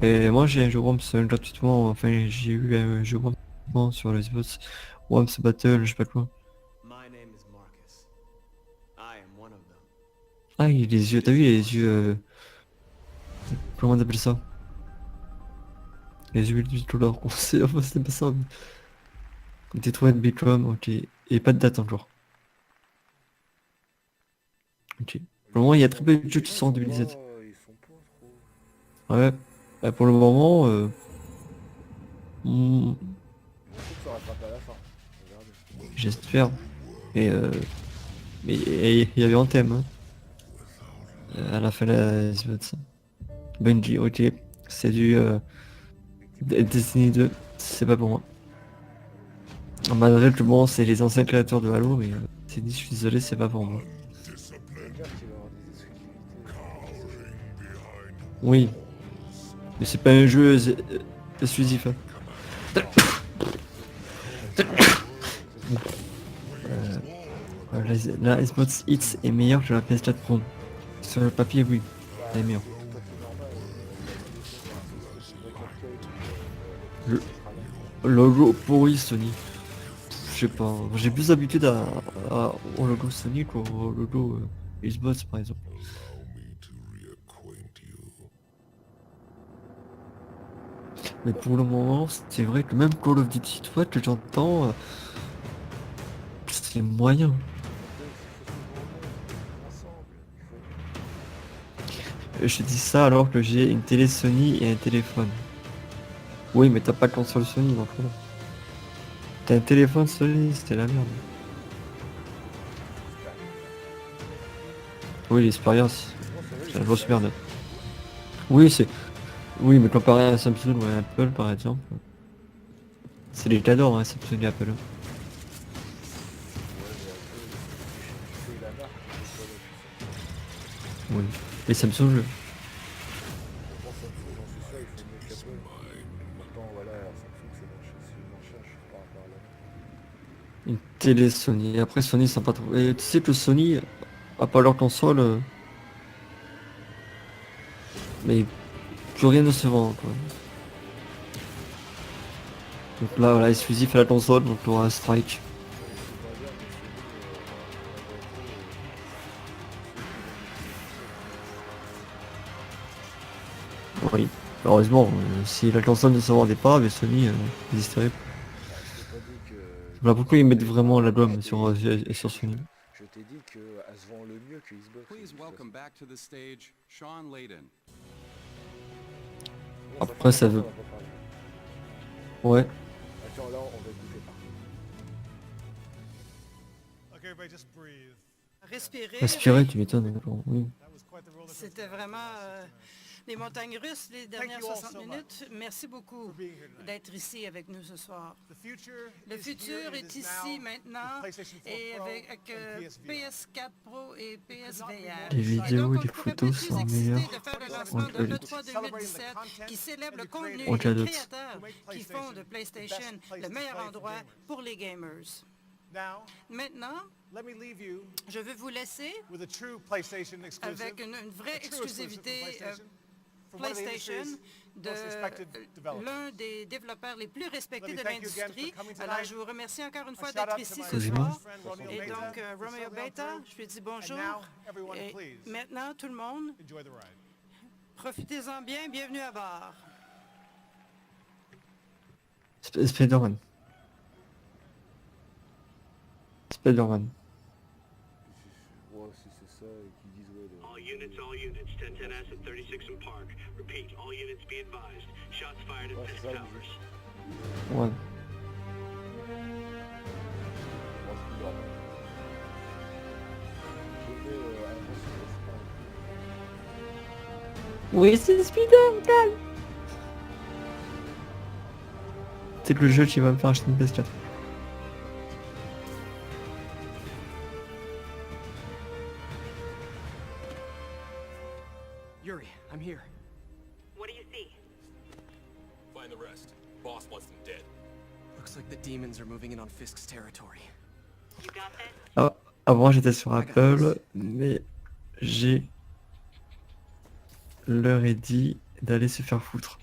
Et moi j'ai un jeu Worms gratuitement, enfin j'ai eu un jeu Worms sur le Xbox. Worms Battle, je sais pas quoi. My name is Marcus. I am one of them. Ah il a les yeux, t'as vu les yeux comment on appelle ça? Les yeux du tout l'or, c'est enfin, c'était pas ça. Mais... T'es trouvé de Bicom, ok. Et pas de date encore. Ok. Pour le moment il y a très peu de jeux qui sortent en 2017. ils sont pas trop. Ouais. Bah, pour le moment Je sais que ça rattrape à la fin. Regardez. j'espère. Et mais il y avait un thème hein. À la fin de la Xbox. Bungie, ok. C'est du Destiny 2, c'est pas pour moi. Malgré que bon c'est les anciens créateurs de Halo mais c'est dit je suis désolé c'est pas pour moi. J'espère qu'il va y avoir des exclusivités. Oui. Mais c'est pas un jeu exclusif. Hein. La Xbox X est meilleure que la PS4 Pro. Sur le papier oui, elle est meilleure. Le logo pourri Sony. Je sais pas, j'ai plus d'habitude au logo Sony qu'au logo Xbox par exemple. Mais pour le moment, c'est vrai que même Call of Duty, toi que j'entends, c'est moyen. Je dis ça alors que j'ai une télé Sony et un téléphone. Oui, mais t'as pas de console Sony donc voilà. T'as un téléphone Sony, c'était la merde. Oui, l'expérience, c'est la grosse merde. Oui, c'est... Oui, mais comparé à Samsung ou à Apple par exemple, c'est les cadors, hein, Samsung et Apple. Oui, et Samsung, une télé Sony. Après Sony, ça pas trop. Et tu sais que Sony, à part leur console, mais plus rien ne se vend quoi. Donc là, voilà, exclusif à la console, donc on aura Strike. Oui, heureusement, si la console ne se vendait pas, mais Sony n'existerait pas. Voilà pourquoi ils mettent vraiment la gomme sur Sony. Je t'ai dit qu'elle se vend le mieux que Xbox. Après ça veut... Ouais. Attends, là on va écouter par Respirer. Respirer, tu m'étonnes. Oui. C'était vraiment les montagnes russes les dernières 60 minutes. Merci beaucoup d'être ici avec nous ce soir. Le futur est ici maintenant et avec PS4 Pro et PSVR. Les vidéos et les photos sont meilleures. De faire le lancement de l'E3 2017 qui célèbre le contenu On et les cadote. créateurs qui font de PlayStation le meilleur endroit pour les gamers. Maintenant, je veux vous laisser avec une vraie exclusivité PlayStation, de l'un des développeurs les plus respectés de l'industrie. Alors, je vous remercie encore une fois d'être ici ce soir. Et donc, Romeo Beta, je lui dis bonjour. Et maintenant, tout le monde, profitez-en bien, bienvenue à bord. Spider-Man. Spider-Man. Ouais, si c'est ça, et qu'ils disent ouais. All units, 1010S at 36 and Park. Repeat, all units be advised. Shots fired at Penn Towers. Ouais. Oui, c'est Spider-Man. C'est que le jeu qui va me faire acheter une PS4. Yuri, I'm here. What do you see? Find the rest. Boss wants them dead. Looks like the demons are moving in on Fisk's territory. You got that? Ah, avant j'étais sur Apple, mais j'ai leur ai dit d'aller se faire foutre.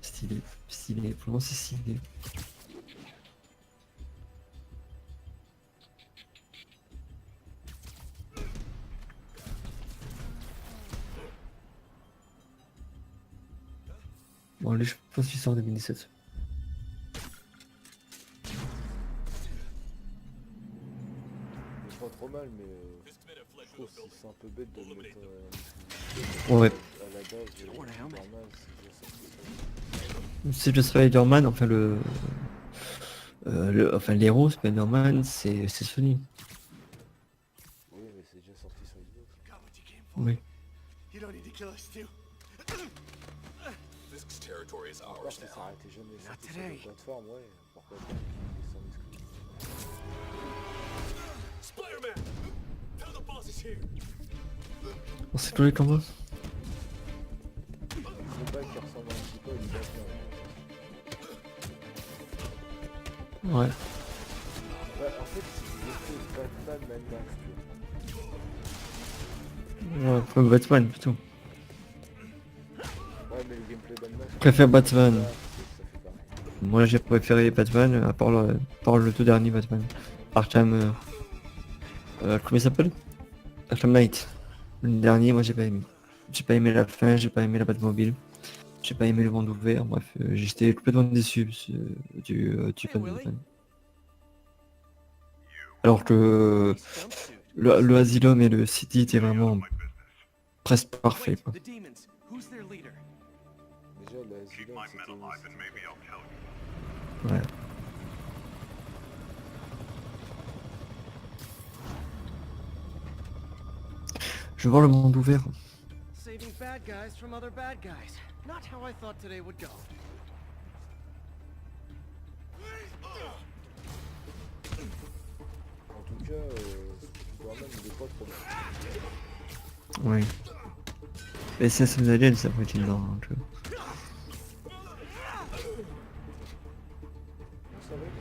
Stylé, stylé, pour le moment c'est stylé. Bon allez, je pense qu'il sort en 2017. C'est pas trop mal, mais je trouve que c'est un peu bête de le mettre Ouais. à la base. C'est le Spider-Man, enfin enfin l'héros Spider-Man, c'est Sony. Oui, mais c'est déjà sorti sur Xbox. Oui. Fisk's territory is Encore ours si ça now. arrêtait jamais sorti sur les plateformes, ouais, pourquoi pas, ils s'en excluent. Spider-Man! Tell the boss is here! On sait tous les combats. Un combat qui ressemble un petit peu à du Batman. Ouais. Bah, en fait, c'est Batman Mad Max, tu vois. Ouais, faut Batman plutôt. Ouais, mais le gameplay Mad Max... Je préfère Batman. Ça fait pareil. Moi j'ai préféré Batman, à part le tout dernier Batman. Arkham... comment il s'appelle? Arkham Knight. Le dernier, moi j'ai pas aimé. J'ai pas aimé la fin, j'ai pas aimé la Batmobile. J'ai pas aimé le monde ouvert, bref, j'étais complètement déçu du Batman. Alors que le Asylum et le City étaient vraiment presque parfaits quoi. Déjà, l'Asylum, c'était... Ouais. Je veux voir le monde ouvert. Saving bad guys from other bad guys. Not how I thought today would go. En tout cas, Superman, il est pas trop mal. Oui. Et ça me aliens, ça pourrait être une dans un jeu. On savait.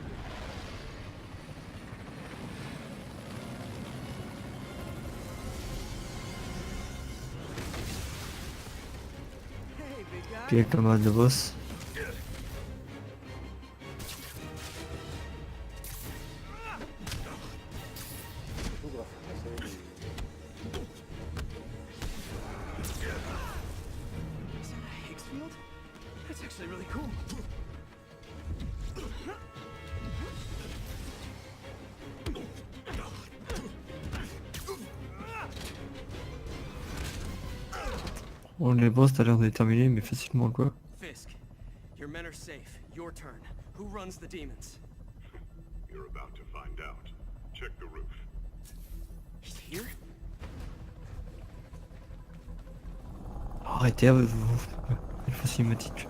Puis les camarades de boss. That's actually really cool. Bon, les boss, t'as l'air de les terminer, mais facilement quoi. Fisk, your men are safe. Your turn. Who runs the demons? You're about to find out. Check the roof. He's here? Arrêtez avec vos effets cinématiques.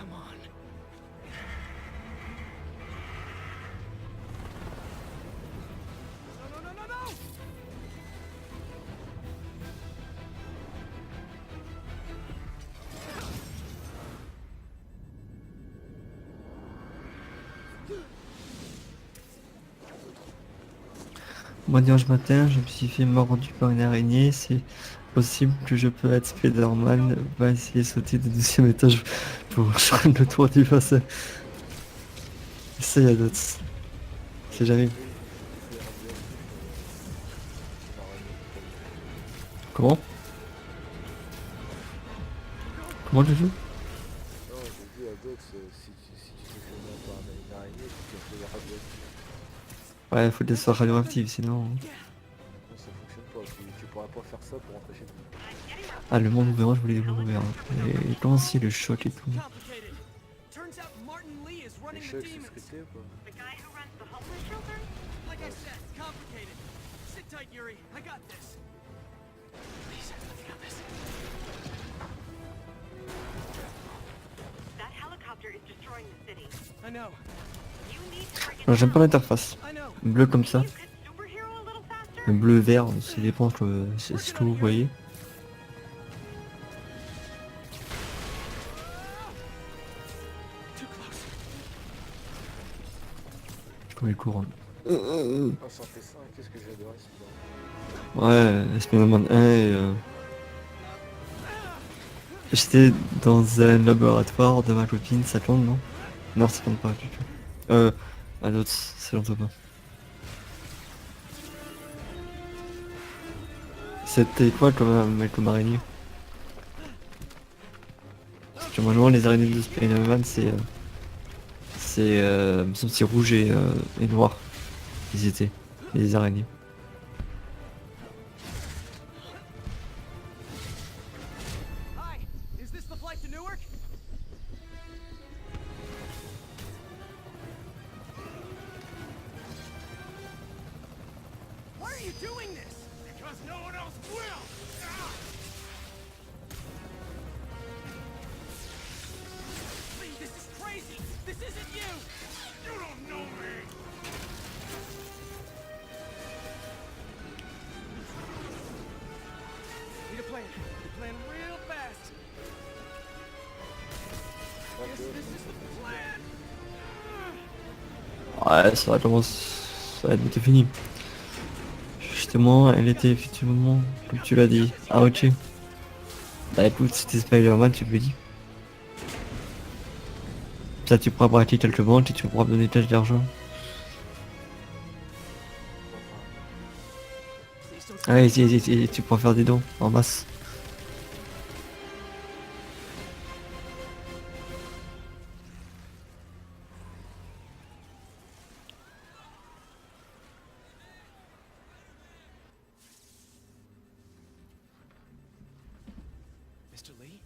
Come on. No! Moi dimanche matin, je me suis fait mordu par une araignée, c'est possible que je peux être Spider-Man, va essayer de sauter du 12e étage pour faire le tour du passage. Ça y a d'autres. C'est jamais. Comment tu joues? Non, j'ai dit à Dox, si tu te fais mal par une araignée, tu te fais radioactif. Ouais, faut des soins radioactifs sinon. Non, ça fonctionne pas, tu pourras pas faire ça pour rentrer chez toi. Ah, le monde ouvert, je voulais le monde ouvert. Et comment c'est le choc et tout. Les chocs, c'est scripté ou quoi? The guy who runs the homeless shelter? Like I said, it's complicated. Sit tight, Yuri. I got this. Please, let me got this. That helicopter is destroying the city. I know. You need to bring it Alors, j'aime down. pas l'interface. I know. Bleu comme ça. You could superhero a little faster? Le bleu vert, ça dépend que c'est ce que vous voyez. Too close. Comme les courants. Ah, santé 5, qu'est-ce que j'ai adoré ce jeu. Ouais, Spider-Man 1 et j'étais dans un laboratoire de ma copine, ça compte non? Non, ça compte pas du tout. À l'autre, ça compte pas. C'était quoi comme araignée? Parce que normalement les araignées de Spider-Man c'est rouge et noir. Ils étaient, les araignées. Hi, is this the flight to Newark? Why are you doing this? Because no one else will! Lee, this is crazy. This isn't you. You don't know me! Need a plan. Need a plan real fast. Guess this is the plan. Ouais, ça commence à être bientôt fini. Justement, elle était effectivement, comme tu l'as dit, ah ok. Bah écoute, si t'es Spider-Man, tu me le dis. Ça tu pourras braquer quelques banques et tu pourras me donner tâche d'argent. Ah et tu pourras faire des dons en masse. Mr. Lee?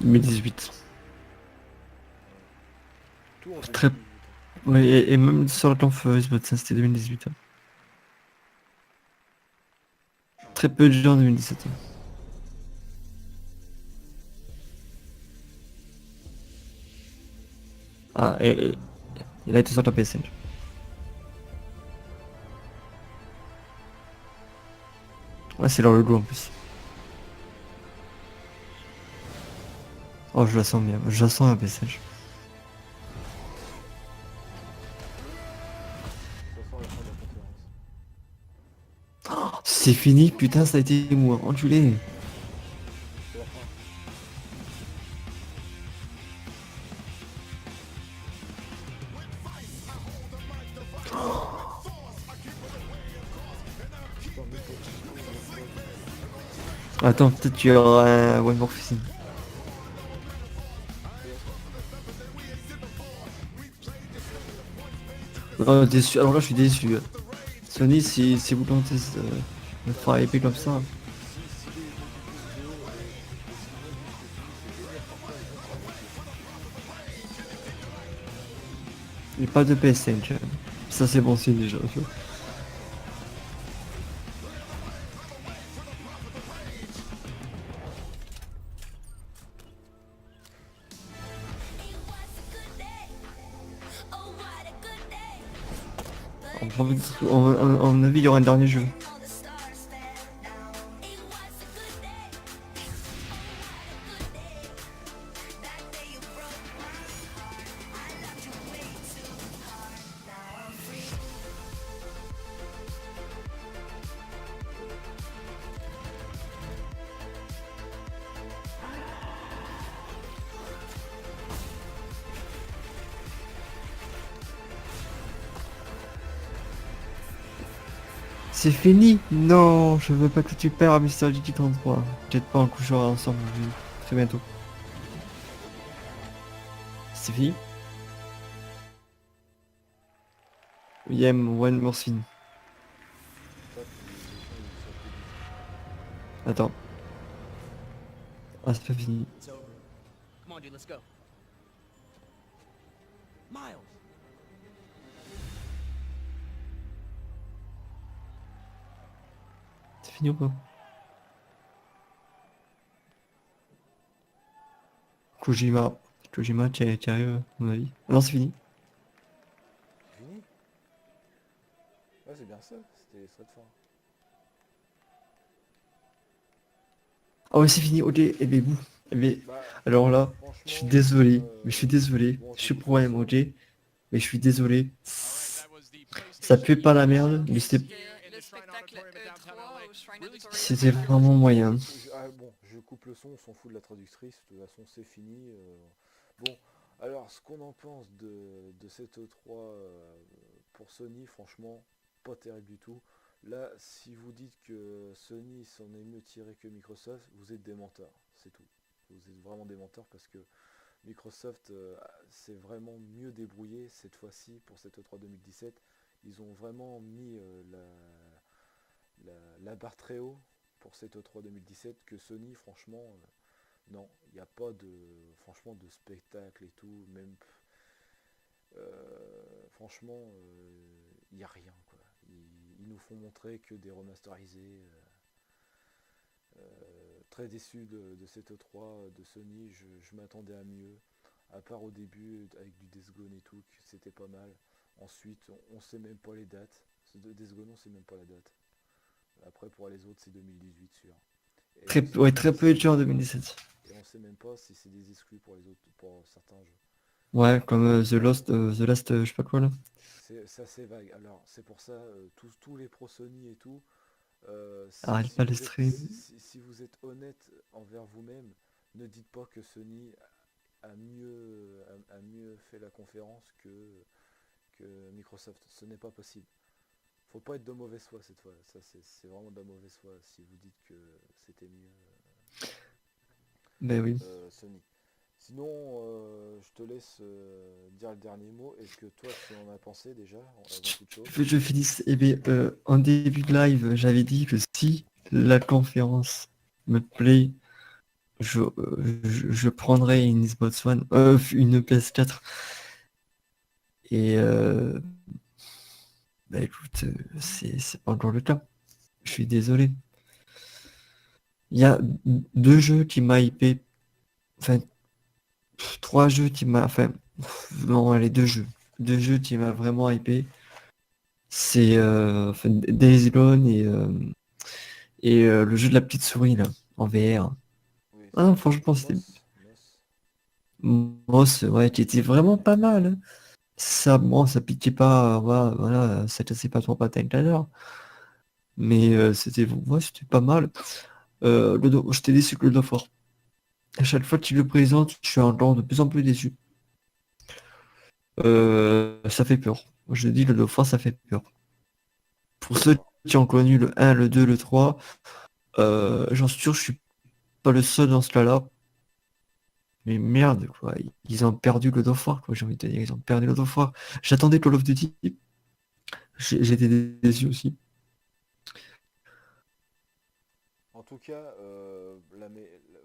« 2018. Tout en Très... 2018. Ouais, et même sur le temps Furious, ça c'était 2018. Hein. Très peu de gens en 2017. Hein. Ah, et il a été sur la PS5. Ouais, c'est leur logo en plus. Oh, je la sens bien. Je la sens un PS5. Ça sent la fin de la conférence. Oh, c'est fini, putain, ça a été moi, enculé. C'est la fin. Attends, peut-être tu auras un One More Thing. Oh, déçu. Alors là, je suis déçu. Sony, si vous tentez de faire épée comme ça. Et pas de PS5. Ça c'est bon signe déjà. Tu vois. À mon avis, il y aura un dernier jeu. C'est fini? Non, je veux pas que tu perds à Mr. GT 33. Peut-être pas, on couchera ensemble très bientôt. C'est fini? Yem, one more thing. Attends. Ah, c'est pas fini. Come on, dude, let's go. Miles. C'est fini ou pas? Kojima. Kojima, tu arrives, à mon avis. Ah non, c'est fini. Fini? Ouais, c'est bien ça, c'était ça de fin. Ah ouais, c'est fini, ok. Eh ben, vous. Eh ben, alors là, je suis désolé. Mais je suis désolé. Je suis pour ok. Mais je suis désolé. Ça pue pas la merde, mais c'était... Le spectacle E3 au Shrine of the Torrid. C'était vraiment moyen. Ah bon, je coupe le son, on s'en fout de la traductrice, de toute façon c'est fini. Bon, alors ce qu'on en pense de cette E3 pour Sony, franchement, pas terrible du tout. Là, si vous dites que Sony s'en est mieux tiré que Microsoft, vous êtes des menteurs, c'est tout. Vous êtes vraiment des menteurs parce que Microsoft s'est vraiment mieux débrouillé cette fois-ci pour cette E3 2017. Ils ont vraiment mis la barre très haut pour cette E3 2017 que Sony, franchement, non, il n'y a pas franchement, de spectacle et tout, même, franchement, il n'y a rien, quoi. Ils nous font montrer que des remasterisés. Très déçu de cette E3 de Sony, je m'attendais à mieux, à part au début avec du Days Gone et tout, que c'était pas mal. Ensuite, on sait même pas les dates. Days Gone, on sait même pas la date. Après, pour les autres, c'est 2018 sûr. Très peu de jeux en 2017. Et on sait même pas si c'est des exclus pour les autres, pour certains jeux. Ouais, comme The Last, je sais pas quoi là. C'est assez vague. Alors, c'est pour ça, tous les pros Sony et tout, Arrête pas le stream. si vous êtes honnête envers vous-même, ne dites pas que Sony a mieux fait la conférence que Microsoft. Ce n'est pas possible. Faut pas être de mauvaise foi cette fois. Ça, c'est vraiment de la mauvaise foi si vous dites que c'était mieux Ben oui. Sony. Sinon, je te laisse dire le dernier mot. Est-ce que toi, tu en as pensé déjà avant toute chose? Je finisse. Eh bien, en début de live, j'avais dit que si la conférence me plaît, je prendrai une Xbox One, une PS4. Et bah écoute, c'est pas encore le cas. Je suis désolé. Il y a 2 jeux qui m'a hypé. Enfin, 3 jeux qui m'a... Enfin, non, les 2 jeux. 2 jeux qui m'a vraiment hypé. C'est Days Gone et le jeu de la petite souris là, en VR. Oui, Ah non, franchement, c'était... Moss, ouais, qui était vraiment pas mal. Hein. Ça, bon, ça piquait pas, voilà, ça cassait pas trop patin tout à l'heure. Mais c'était pas mal. J'étais déçu que le God of War. À chaque fois qu'il le présente, je suis encore de plus en plus déçu. Ça fait peur. Je dis le God of War, ça fait peur. Pour ceux qui ont connu le 1, le 2, le 3, j'en suis sûr, je suis pas le seul dans ce cas-là. Mais merde, quoi. Ils ont perdu God of War, quoi. J'ai envie de te dire, ils ont perdu God of War. J'attendais Call of Duty. J'étais déçu aussi. En tout cas,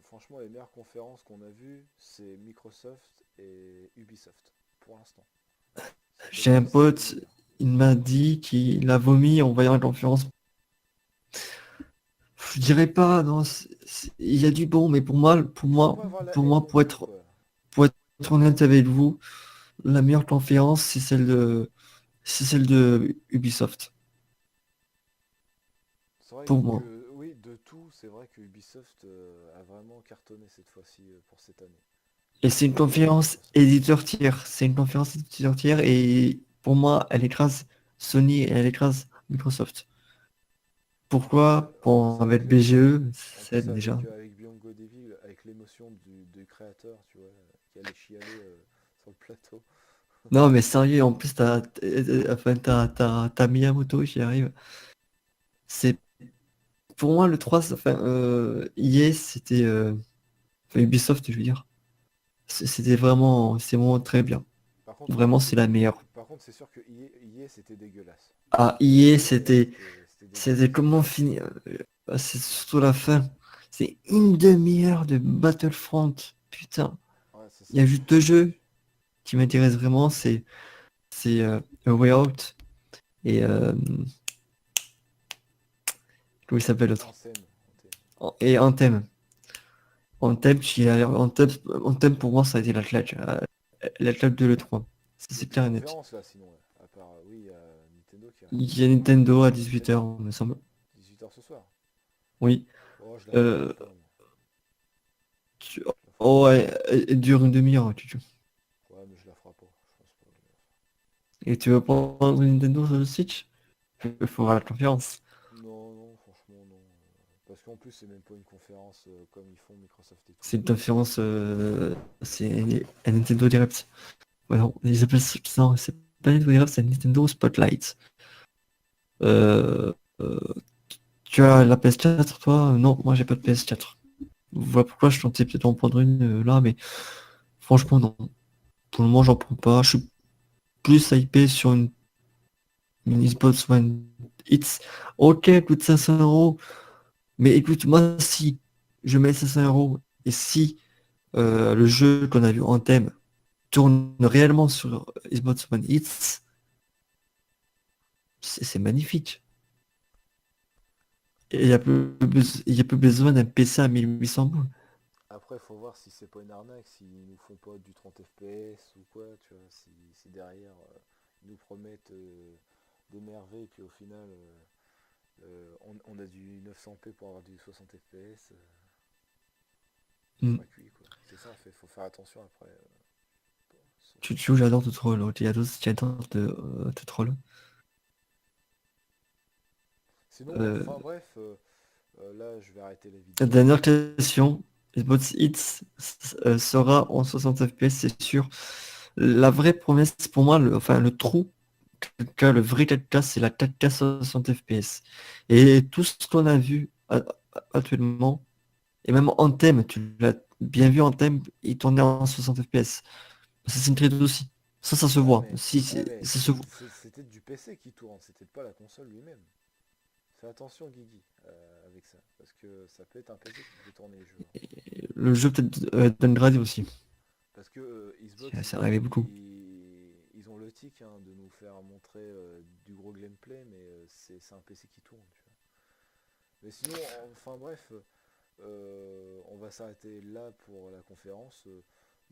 franchement, les meilleures conférences qu'on a vues, c'est Microsoft et Ubisoft, pour l'instant. J'ai un pote, il m'a dit qu'il a vomi en voyant la conférence. Je dirais pas, non, il y a du bon, mais pour être honnête avec vous, la meilleure conférence, c'est celle de Ubisoft. C'est vrai Pour moi. que, oui, de tout, c'est vrai que Ubisoft a vraiment cartonné cette fois-ci pour cette année. Et c'est une conférence éditeur tiers. C'est une conférence éditeur tiers et pour moi, elle écrase Sony et elle écrase Microsoft. Pourquoi? Bon, avec BGE, c'est déjà. Avec Beyond Good and Evil, avec l'émotion du créateur, tu vois, qui allait chialer sur le plateau. Non, mais sérieux, en plus, t'as Miyamoto, j'y arrive. C'est, pour moi, le 3, enfin, EA, c'était, enfin, Ubisoft, je veux dire. C'est vraiment très bien. Par contre, Vraiment, c'est la meilleure. Par contre, c'est sûr que EA c'était dégueulasse. Ah, EA, c'était comment finir? C'est surtout la fin. C'est une demi-heure de Battlefront. Putain. Ouais, c'est Il y a ça. juste deux jeux qui m'intéressent vraiment, c'est A Way Out et comment il s'appelle l'autre? Et Anthem. Anthem pour moi ça a été l'athlète de l'E3. C'est clair et net. Là, sinon, à part, oui, Nintendo qui Il y a Nintendo à 18h, me semble. 18h ce soir. Oui. Oh, je la ferai pas, moi. Oh ouais, elle dure une demi-heure, tu. Ouais, mais je la ferai pas. Je pense pas. Et tu veux prendre une Nintendo sur le Switch? Il faudra la conférence. Non, franchement, non. Parce qu'en plus, c'est même pas une conférence comme ils font Microsoft et tout. C'est une conférence, c'est un Nintendo Direct. Ouais, non, ils appellent ça, c'est pas Nintendo Direct, c'est un Nintendo Spotlight. Tu as la PS4, toi? Non, moi j'ai pas de PS4. Voilà pourquoi je tentais peut-être d'en prendre une là, mais franchement non. Pour le moment j'en prends pas. Je suis plus hypé sur une Xbox One X. Ok, elle coûte 500 €. Mais écoute, moi si je mets 500 € et si le jeu qu'on a vu en thème tourne réellement sur Xbox One X, c'est magnifique. Et il n'y a plus besoin d'un PC à 1800 boules. Après, faut voir si c'est pas une arnaque, s'ils nous font pas du 30 FPS ou quoi, tu vois, si derrière ils nous promettent des merveilles, puis au final on a du 900p pour avoir du 60 FPS. C'est ça, faut faire attention après. Tu joues, j'adore te troll. J'adore te troll. Sinon, enfin bref, là je vais arrêter la vidéo. Dernière question. Xbox X sera en 60 FPS, c'est sûr. La vraie promesse pour moi, le trou, le vrai 4K, c'est la 4K 60 FPS. Et tout ce qu'on a vu actuellement, et même en thème, tu l'as bien vu en thème, il tournait en 60 FPS. Assassin's Creed aussi. Ça se voit. Ça se voit. C'était du PC qui tourne, c'était pas la console lui-même. Fais attention Guigui avec ça, parce que ça peut être un PC qui peut tourner les jeux. Et le jeu peut-être downgradé aussi. Parce que Xbox, ça arrivait beaucoup. Ils ont le tic de nous faire montrer du gros gameplay, mais c'est un PC qui tourne. Tu vois. Mais sinon, enfin bref, on va s'arrêter là pour la conférence.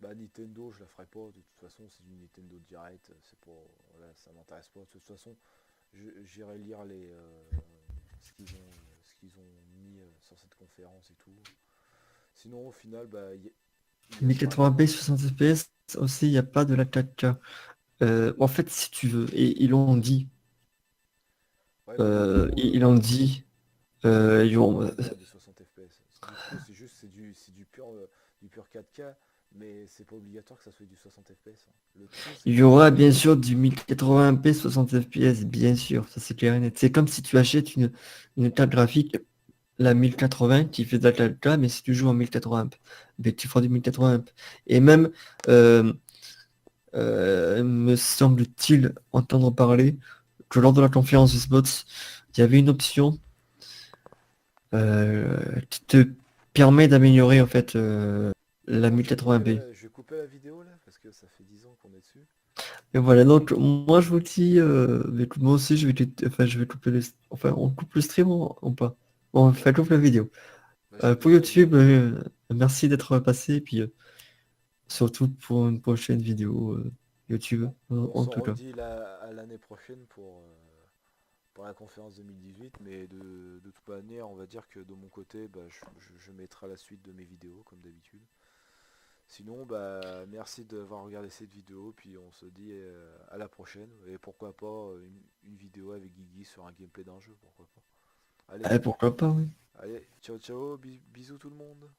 Nintendo, je la ferai pas. De toute façon, c'est du Nintendo Direct. C'est pour, voilà, ça m'intéresse pas. De toute façon, j'irai lire ce qu'ils ont mis sur cette conférence et tout. Sinon, au final, 1080p 60 fps aussi, il n'y a pas de la 4K. En fait, si tu veux, et ils l'ont dit. Ils l'ont dit. Ils vont. Du 60 fps. C'est juste du pur 4K, mais c'est pas obligatoire que ça soit du 60 fps. Il y aura bien sûr du 1080p 60 fps, bien sûr, ça c'est clair et net. C'est comme si tu achètes une carte graphique, la 1080 qui fait de la 4K, mais si tu joues en 1080, ben, tu feras du 1080. Et même, me semble-t-il entendre parler que lors de la conférence Xbox, il y avait une option qui te permet d'améliorer en fait la 1080p. Je vais couper la vidéo là parce que ça fait 10 ans qu'on est dessus. Et voilà, donc moi je vous dis, écoute, moi aussi je vais couper enfin on coupe le stream ou pas? Bon, on fait coupe la vidéo. Pour YouTube, merci d'être passé, et puis surtout pour une prochaine vidéo YouTube, On en s'en tout cas. redit à l'année prochaine pour la conférence 2018, mais de toute manière, on va dire que de mon côté, bah, je mettrai la suite de mes vidéos, comme d'habitude. Sinon, bah, merci d'avoir regardé cette vidéo, puis on se dit à la prochaine, et pourquoi pas une vidéo avec Guigui sur un gameplay d'un jeu, pourquoi pas. Allez, Pourquoi pas, oui. allez, ciao ciao, bisous tout le monde.